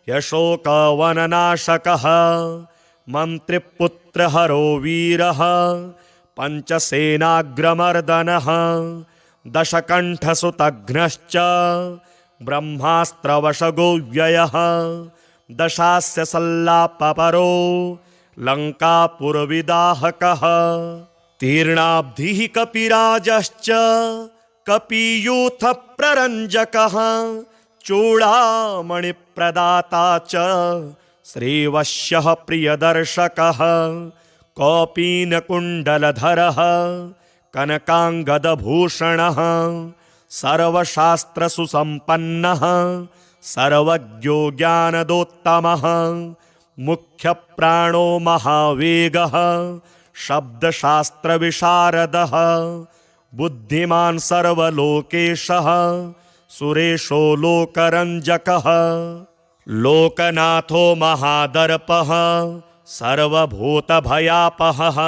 [SPEAKER 1] यशोकवननाशकः मन्त्रिपुत्रहरो वीरः पञ्चसेनाग्रमर्दनः दशकण्ठसुतघ्नश्च ब्रह्मास्त्रवशगोव्ययः दशास्य सल्लापपरो लङ्कापुरविदाहकः तीर्णाब्धिः कपिराजश्च कपियूथप्ररञ्जकः चूडामणिप्रदाता च श्रीवश्यः प्रियदर्शकः कौपीनकुण्डलधरः कनकाङ्गदभूषणः सर्वशास्त्रसुसम्पन्नः सर्वज्ञो ज्ञानदोत्तमः मुख्यप्राणो महावेगः शब्दशास्त्रविशारदः बुद्धिमान् सर्वलोकेशः सुरेशो लोकरञ्जकः लोकनाथो महादर्पः सर्वभूतभयापहः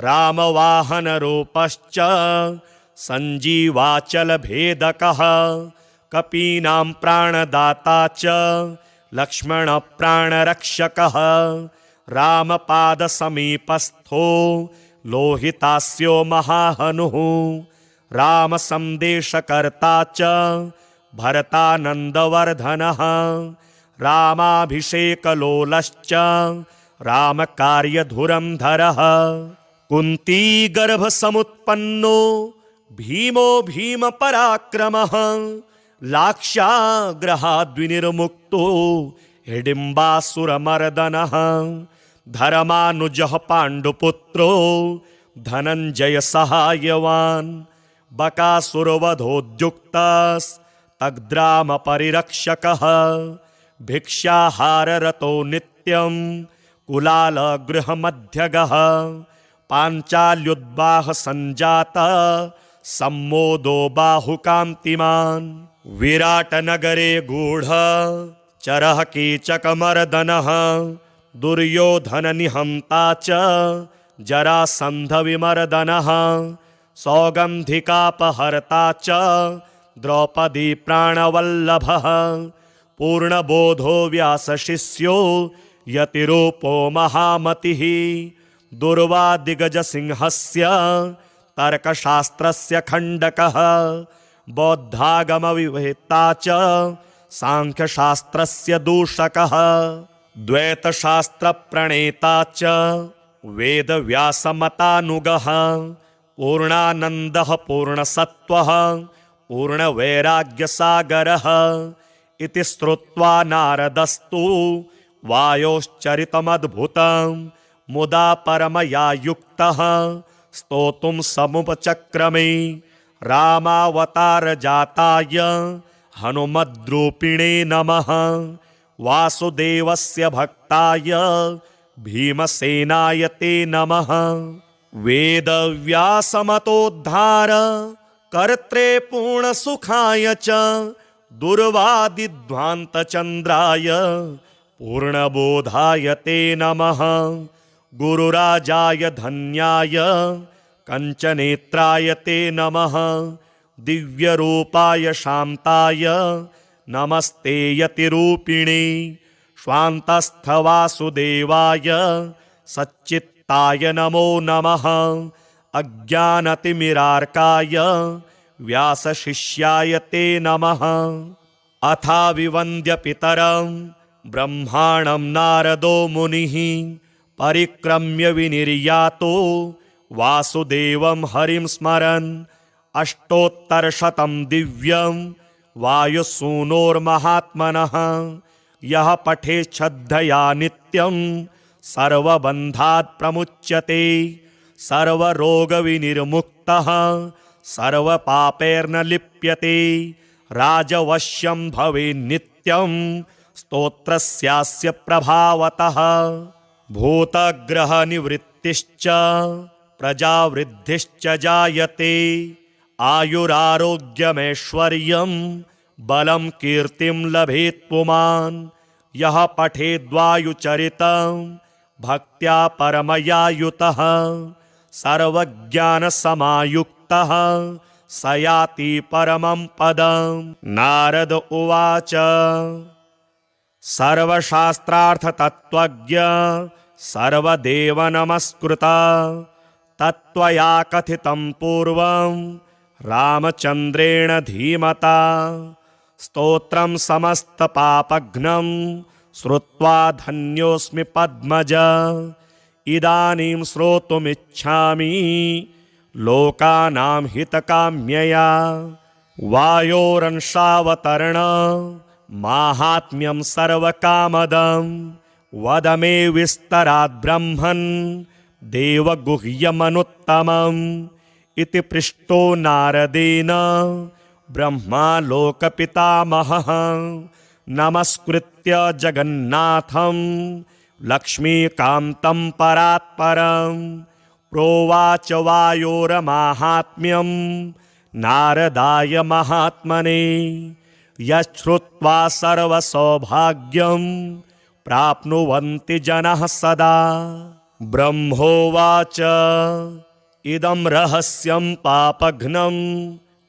[SPEAKER 1] रामवाहनरूपश्च सञ्जीवाचलभेदकः कपीनां प्राणदाता च लक्ष्मणप्राणरक्षकः रामपादसमीपस्थो लोहितास्यो महाहनुः रामसन्देशकर्ता च भरतानन्दवर्धनः रामाभिषेकलोलश्च रामकार्यधुरन्धरः कुन्तीगर्भसमुत्पन्नो भीमो भीमपराक्रमः लाक्षाग्रहाद्विनिर्मुक्तो हिडिम्बासुरमर्दनः धर्मानुजः पाण्डुपुत्रो धनञ्जयसहायवान् बकासुरवधोद्युक्तस्तग्रामपरिरक्षकः भिक्षाहाररतो नित्यं कुलालगृहमध्यगः पाञ्चाल्युद्वाहसञ्जातः सम्मोदो बाहुकान्तिमान् विराटनगरे गूढः चरः कीचकमर्दनः दुर्योधननिहन्ता च जरासन्धविमर्दनः सौगन्धिकापहर्ता च द्रौपदी प्राणवल्लभः पूर्णबोधो व्यासशिष्यो यतिरूपो महामतिः दुर्वादिगजसिंहस्य तर्कशास्त्रस्य खण्डकः बौद्धागमविवेत्ता च सांख्यशास्त्रस्य दूषकः द्वैतशास्त्रप्रणेता च वेदव्यासमतानुगः पूर्णानन्दः पूर्णसत्त्वः पूर्णवैराग्यसागरः इति श्रुत्वा नारदस्तु वायोश्चरितमद्भुतं मुदा परमया युक्तः स्तोतुं समुपचक्रमे रामावतारजाताय हनुमद्रूपिणे नमः वासुदेवस्य भक्ताय भीमसेनाय ते नमः वेदव्यासमतोद्धार कर्त्रे पूर्णसुखाय च दुर्वादिध्वान्तचन्द्राय पूर्णबोधाय ते नमः गुरुराजाय धन्याय कंचनेत्राय ते नमः। दिव्यरूपाय शान्ताय नमस्ते यतिरूपिणे। स्वान्तस्थवासुदेवाय सच्चित्ताय नमो नमः। अज्ञानतिमिरार्काय व्यासशिष्याय ते नमः। अथाविवन्द्य पितरं ब्रह्माणं नारदो मुनिः। परिक्रम्य विनिर्यातो वासुदेवं हरिं स्मरन्। अष्टोत्तरशतं दिव्यं वायुसूनोर्महात्मनः। यः पठेत् श्रद्धया नित्यं सर्वबन्धात् प्रमुच्यते। सर्वरोगविनिर्मुक्तः सर्वपापैर्न लिप्यते। राजवश्यं भवेन्नित्यं स्तोत्रस्यास्य प्रभावतः। भूतग्रहनिवृत्तिश्च प्रजावृद्धिश्च जायते। आयुरारोग्यमैश्वर्यं बलं कीर्तिं लभेत् पुमान्। यः पठेद्वायुचरितं भक्त्या परमया युतः। सर्वज्ञानसमायुक्तः स याति परमं पदम्। नारद उवाच सर्वशास्त्रार्थतत्त्वज्ञ सर्वदेवनमस्कृता। तत्त्वया कथितं पूर्वं रामचन्द्रेण धीमता। स्तोत्रं समस्तपापघ्नं श्रुत्वा धन्योऽस्मि पद्मज। इदानीं श्रोतुमिच्छामि लोकानां हितकाम्यया। वायोरंशावतरण माहात्म्यं सर्वकामदं। वद मे विस्तराद् ब्रह्मन् देवगुह्यमनुत्तमम्। इति पृष्टो नारदेन ब्रह्मा लोकपितामहः। नमस्कृत्य जगन्नाथं लक्ष्मीकान्तं परात्परं। प्रोवाच वायोरमाहात्म्यं नारदाय महात्मने। यच्छ्रुत्वा सर्वसौभाग्यं प्राप्नुवन्ति जनः सदा। ब्रह्मोवाच इदं रहस्यं पापघ्नं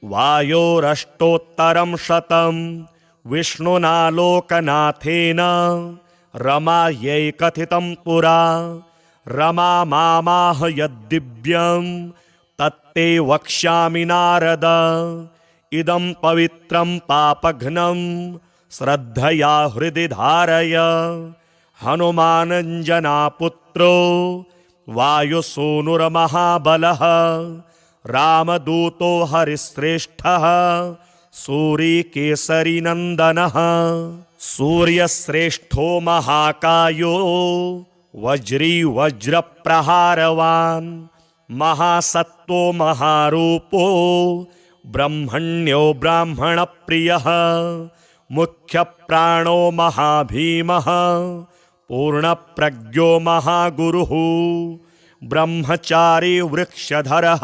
[SPEAKER 1] वायोरष्टोत्तरं शतं। विष्णुना लोकनाथेन रमायै कथितं पुरा। रमा मामाह यद्दिव्यं तत्ते वक्ष्यामि नारद। इदं पवित्रं पापघ्नं श्रद्धया हृदि धारय। हनुमानञ्जनापुत्रो वायुसूनुर्महाबलः। रामदूतो हरिश्रेष्ठः सूरीकेसरीनन्दनः। सूर्यश्रेष्ठो महाकायो वज्री वज्रप्रहारवान्। महासत्तो महारूपो ब्रह्मण्यो ब्राह्मणप्रियः। मुख्यप्राणो महाभीमः पूर्णप्रज्ञो महागुरुः। ब्रह्मचारी वृक्षधरः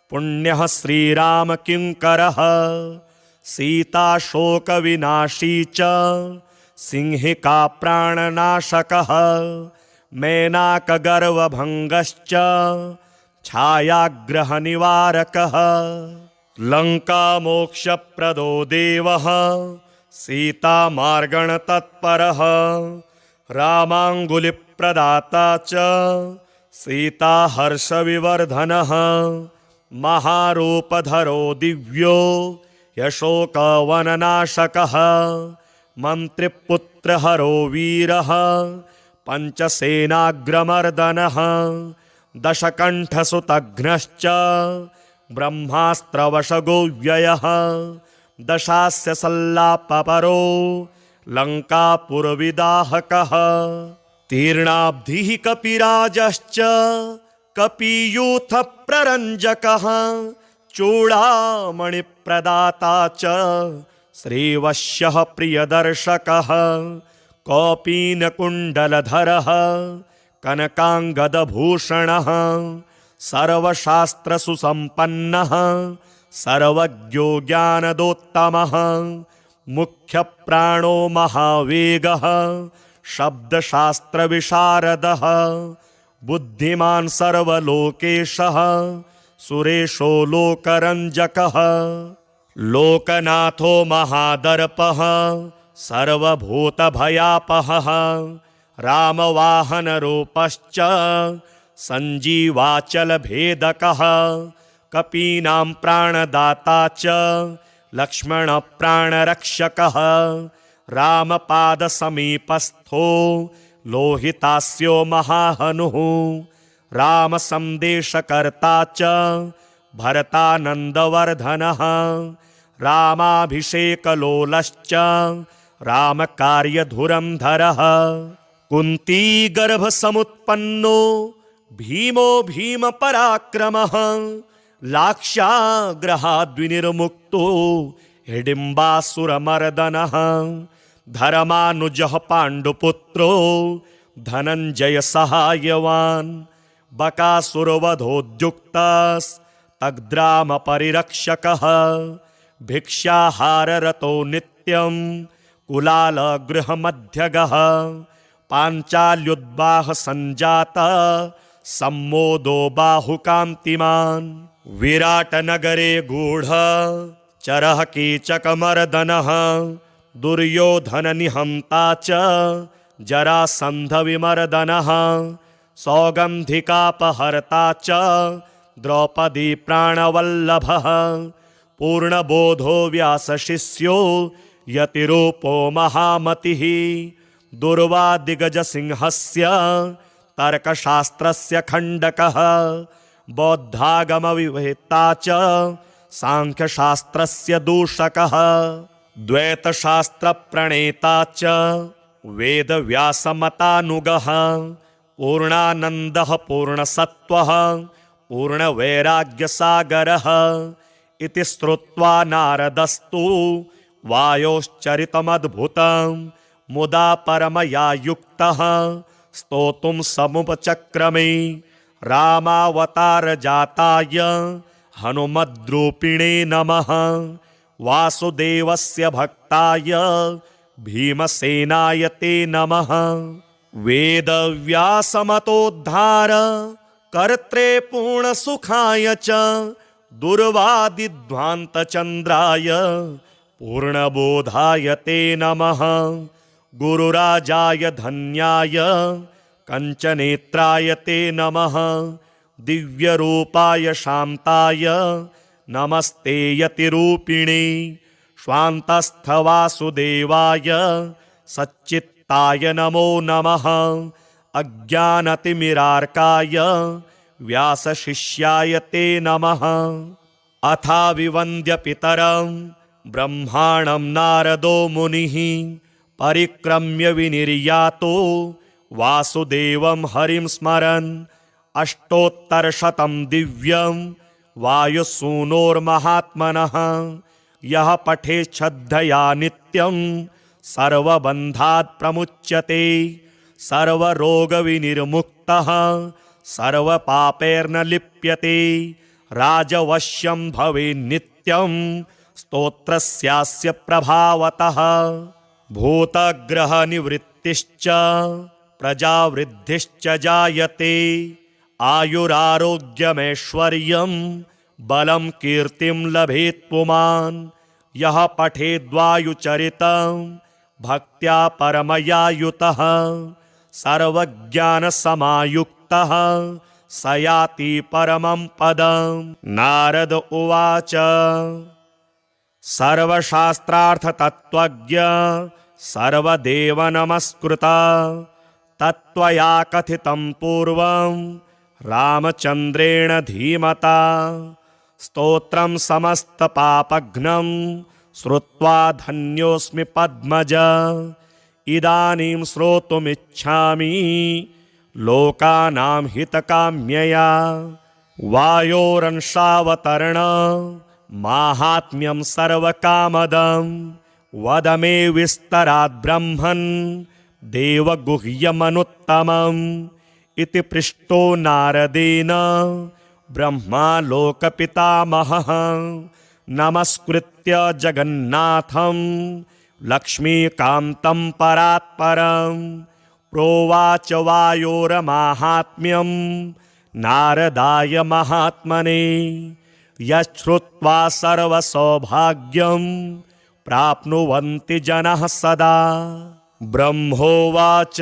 [SPEAKER 1] पुण्यः श्रीरामकिङ्करः। सीताशोकविनाशी च सिंहिका प्राणनाशकः। मेनाकगर्वभङ्गश्च छायाग्रहनिवारकः। लङ्कामोक्षप्रदो देवः सीतामार्गणतत्परः। रामाङ्गुलिप्रदाता च सीताहर्षविवर्धनः। महारूपधरो दिव्यो यशोकवननाशकः। मन्त्रिपुत्रहरो वीरः पञ्चसेनाग्रमर्दनः। दशकण्ठसुतघ्नश्च ब्रह्मास्त्रवशगो व्ययः। दशास्य सल्लापपरो लङ्कापुरविदाहकः। तीर्णाब्धिः कपिराजश्च कपियूथप्ररञ्जकः। चूडामणिप्रदाता च श्रीवश्यः प्रियदर्शकः। कौपीनकुण्डलधरः कनकाङ्गदभूषणः। सर्वशास्त्रसुसम्पन्नः सर्वज्ञो ज्ञानदोत्तमः। मुख्यप्राणो महावेगः शब्दशास्त्रविशारदः। बुद्धिमान् सर्वलोकेशः सुरेशो लोकरञ्जकः लोकनाथो महादर्पः सर्वभूतभयापहः रामवाहनरूपश्च सञ्जीवाचलभेदकः कपीनां प्राणदाता च लक्ष्मणप्राणरक्षकः रामपादसमीपस्थो लोहितास्यो महाहनुः रामसन्देशकर्ता च भरतानन्दवर्धनः रामाभिषेकलोलश्च रामकार्यधुरन्धरः कुन्तीगर्भसमुत्पन्नो भीमो भीमपराक्रमः लाक्षाग्रहाद्विनिर्मुक्तो हिडिम्बासुरमर्दनः धर्मानुजः पाण्डुपुत्रो धनञ्जयसहायवान् बकासुरवधोद्युक्तस्तग्रामपरिरक्षकः भिक्षाहाररतो नित्यं कुलालगृहमध्यगः पाञ्चाल्युद्वाहसञ्जातः सम्मोदो बाहुकान्तिमान् विराटनगरे गूढचरः कीचकमर्दनः दुर्योधननिहन्ता च जरासन्धविमर्दनः सौगन्धिकापहर्ता च द्रौपदी प्राणवल्लभः पूर्णबोधो व्यासशिष्यो यतिरूपो महामतिः दुर्वादिगजसिंहस्य तर्कशास्त्रस्य खण्डकः बौद्धागमविवेत्ता च सांख्यशास्त्रस्य दूषकः द्वैतशास्त्रप्रणेता च वेदव्यासमतानुगः पूर्णानन्दः पूर्णसत्त्वः पूर्णवैराग्यसागरः इति श्रुत्वा नारदस्तु वायोश्चरितमद्भुतं मुदा परमया युक्तः स्तोतुं समुपचक्रमे रामावतारजाताय हनुमद्रूपिणे नमः वासुदेवस्य भक्ताय भीमसेनाय ते नमः वेदव्यासमतोद्धार कर्त्रे पूर्णसुखाय च दुर्वादिध्वान्तचन्द्राय पूर्णबोधाय ते नमः गुरुराजाय धन्याय कंचनेत्राय ते नमः दिव्यरूपाय शान्ताय नमस्ते यतिरूपिणे स्वान्तस्थवासुदेवाय सच्चित्ताय नमो नमः अज्ञानतिमिरार्काय व्यासशिष्याय ते नमः अथाविवन्द्य पितरं ब्रह्माणं नारदो मुनिः परिक्रम्य विनिर्यातो वासुदेवं हरिं स्मरन् अष्टोत्तरशतं दिव्यं वायुसूनोर्महात्मनः यः पठेत् श्रद्धया नित्यं सर्वबन्धात् प्रमुच्यते सर्वरोगविनिर्मुक्तः सर्वपापैर्न लिप्यते राजवश्यं भवेत् नित्यं स्तोत्रस्यास्य प्रभावतः भूतग्रहनिवृत्तिश्च प्रजावृद्धिश्च जायते आयुरारोग्यमैश्वर्यं बलं कीर्तिं लभेत् पुमान् यः पठेद्वायुचरितं भक्त्या परमया युतः सर्वज्ञानसमायुक्तः स याति परमं पदम् नारद उवाच सर्वशास्त्रार्थतत्त्वज्ञ सर्वदेवनमस्कृता तत्त्वया कथितं पूर्वं रामचन्द्रेण धीमता स्तोत्रं समस्तपापघ्नं श्रुत्वा धन्योऽस्मि पद्मज इदानीं श्रोतुमिच्छामि लोकानां हितकाम्यया वायोरंशावतरण माहात्म्यं सर्वकामदं वद मे विस्तरात् ब्रह्मन् देवगुह्यमनुत्तमम् इति पृष्टो नारदेन ब्रह्मा लोकपितामहः नमस्कृत्य जगन्नाथं लक्ष्मीकान्तं परात्परं प्रोवाच वायोरमाहात्म्यं नारदाय महात्मने यच्छ्रुत्वा सर्वसौभाग्यं प्राप्नुवन्ति जनः सदा। ब्रह्मोवाच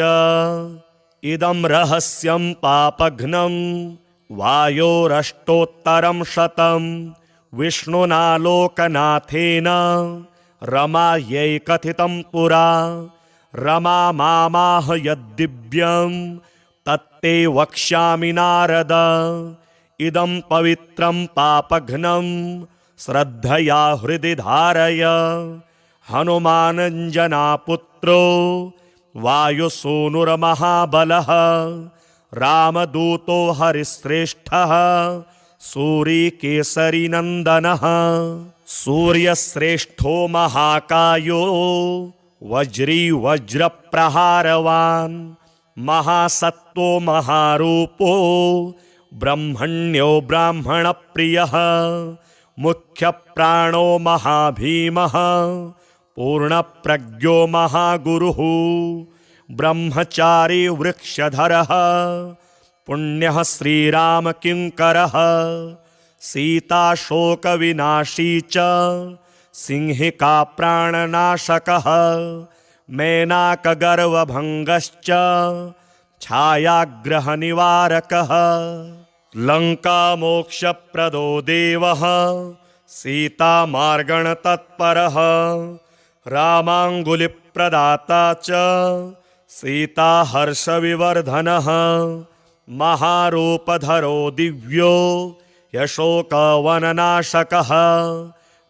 [SPEAKER 1] इदं रहस्यं पापघ्नं वायोरष्टोत्तरं शतं विष्णुना लोकनाथेन रमायै कथितं पुरा। रमा मामाह यद्दिव्यं तत्ते वक्ष्यामि नारद। इदं पवित्रं पापघ्नं श्रद्धया हृदि धारय। हनुमानञ्जनापुत्रो वायुसूनुर्महाबलः रामदूतो हरिश्रेष्ठः सूरीकेसरीनन्दनः। सूर्यश्रेष्ठो महाकायो वज्री वज्रप्रहारवान् महासत्त्वो महारूपो ब्रह्मण्यो ब्राह्मणप्रियः। मुख्यप्राणो महाभीमः पूर्णप्रज्ञो महागुरुः। ब्रह्मचारी वृक्षधरः पुण्यः श्रीरामकिङ्करः। सीताशोकविनाशी च सिंहिका प्राणनाशकः। मेनाकगर्वभङ्गश्च छायाग्रहनिवारकः। लङ्कामोक्षप्रदो देवः सीतामार्गणतत्परः। रामाङ्गुलिप्रदाता च सीताहर्षविवर्धनः। महारूपधरो दिव्यो यशोकवननाशकः।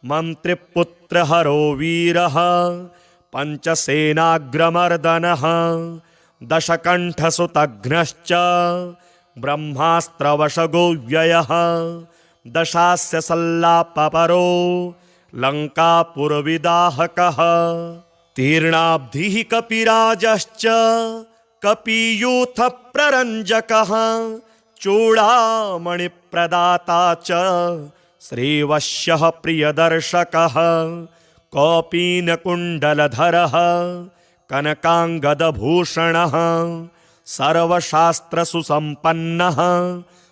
[SPEAKER 1] मन्त्रिपुत्रहरो वीरः पञ्चसेनाग्रमर्दनः। दशकण्ठसुतघ्नश्च ब्रह्मास्त्रवशगोव्ययः। दशास्य सल्लापपरो लङ्कापुरविदाहकः। तीर्णाब्धिः कपिराजश्च कपियूथप्ररञ्जकः। चूडामणिप्रदाता च श्रीवश्यः प्रियदर्शकः। कौपीनकुण्डलधरः कनकाङ्गदभूषणः। सर्वशास्त्रसुसम्पन्नः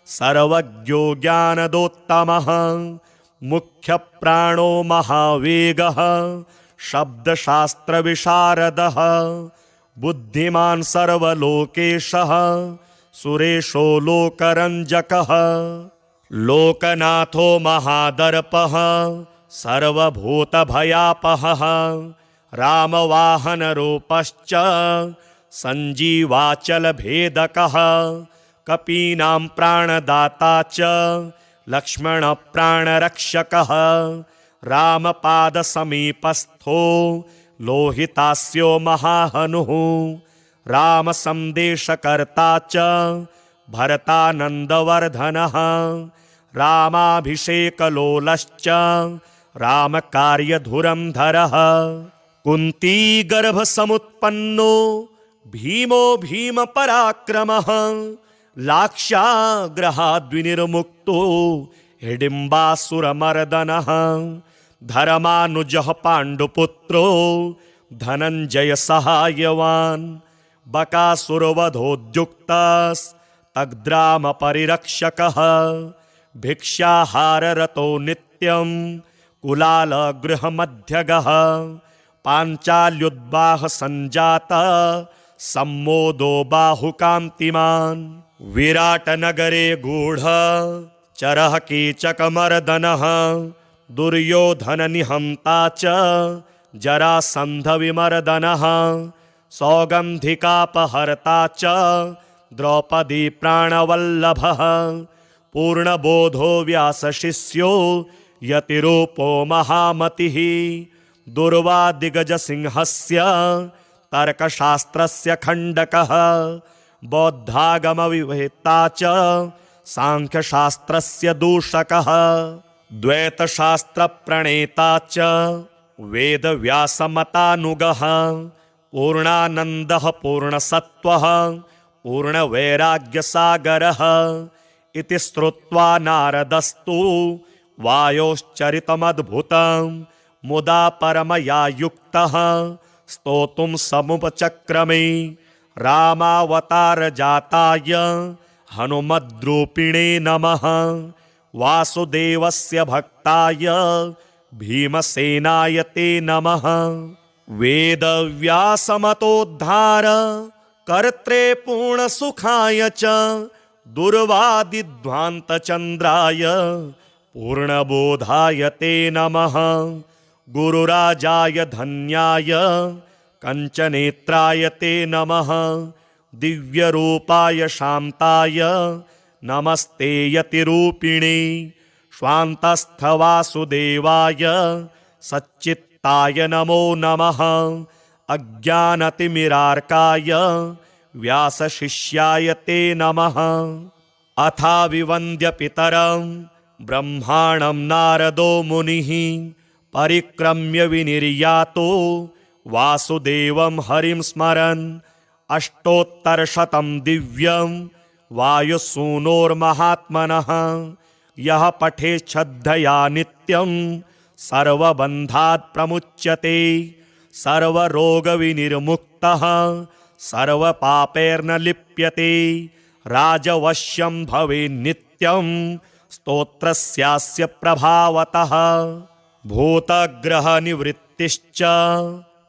[SPEAKER 1] सर्वज्ञो ज्ञानदोत्तमः। मुख्यप्राणो महावेगः शब्दशास्त्रविशारदः। बुद्धिमान् सर्वलोकेशः सुरेशो लोकरञ्जकः। लोकनाथो महादर्पः सर्वभूतभयापहः। रामवाहनरूपश्च सञ्जीवाचलभेदकः। कपीनां प्राणदाता च लक्ष्मणप्राणरक्षकः। रामपादसमीपस्थो लोहितास्यो महाहनुः। रामसन्देशकर्ता च भरतानन्दवर्धनः। रामाभिषेकलोलश्च रामकार्यधुरन्धरः। कुन्तीगर्भसमुत्पन्नो भीमो भीमपराक्रमः। लाक्षाग्रहाद्विनिर्मुक्तो हिडिम्बासुरमर्दनः। धर्मानुजः पाण्डुपुत्रो धनञ्जयसहायवान्। बकासुरवधोद्युक्तस्तग्रामपरिरक्षकः। भिक्षाहाररतो नित्यं कुलालगृहमध्यगः। पाञ्चाल्युद्वाहसञ्जातः सम्मोदो बाहुकान्तिमान्। विराटनगरे गूढः चरः कीचकमर्दनः। दुर्योधननिहन्ता च जरासन्धविमर्दनः। सौगन्धिकापहर्ता च द्रौपदी प्राणवल्लभः। पूर्णबोधो व्यासशिष्यो यतिरूपो महामतिः। दुर्वादिगजसिंहस्य तर्कशास्त्रस्य खण्डकः। बौद्धागमविवेत्ता च सांख्यशास्त्रस्य दूषकः। द्वैतशास्त्रप्रणेता च वेदव्यासमतानुगः। पूर्णानन्दः पूर्णसत्त्वः पूर्णवैराग्यसागरः। इति श्रुत्वा नारदस्तु वायोश्चरितमद्भुतं मुदा परमया युक्तः स्तोतुं समुपचक्रमे। रामावतारजाताय हनुमद्रूपिणे नमः। वासुदेवस्य भक्ताय भीमसेनाय ते नमः। वेदव्यासमतोद्धार कर्त्रे पूर्णसुखाय च दुर्वादिध्वान्तचन्द्राय पूर्णबोधाय ते नमः। गुरुराजाय धन्याय कंचनेत्राय ते नमः। दिव्यरूपाय शान्ताय नमस्ते यतिरूपिणे। स्वान्तस्थवासुदेवाय सच्चित्ताय नमो नमः। अज्ञानतिमिरार्काय व्यासशिष्याय ते नमः। अथाविवन्द्य पितरं ब्रह्माणं नारदो मुनिः परिक्रम्य विनिर्यातो वासुदेवं हरिं स्मरन्। अष्टोत्तरशतं दिव्यं वायुसूनोर्महात्मनः। यः पठेत् श्रद्धया नित्यं सर्वबन्धात् प्रमुच्यते। सर्वरोगविनिर्मुक्तः सर्वपापैर्न लिप्यते। राजवश्यं भवेत् नित्यं स्तोत्रस्यास्य प्रभावतः। भूतग्रहनिवृत्तिश्च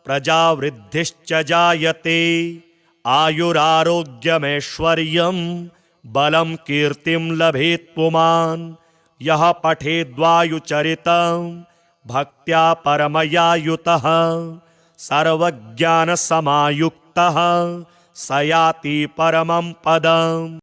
[SPEAKER 1] प्रजावृद्धिश्च जायते। आयुरारोग्यमैश्वर्यं बलं कीर्तिं लभेत् पुमान्। यः पठेद्वायुचरितं भक्त्या परमया युतः सर्वज्ञानसमायुक्तः स याति परमं पदम्।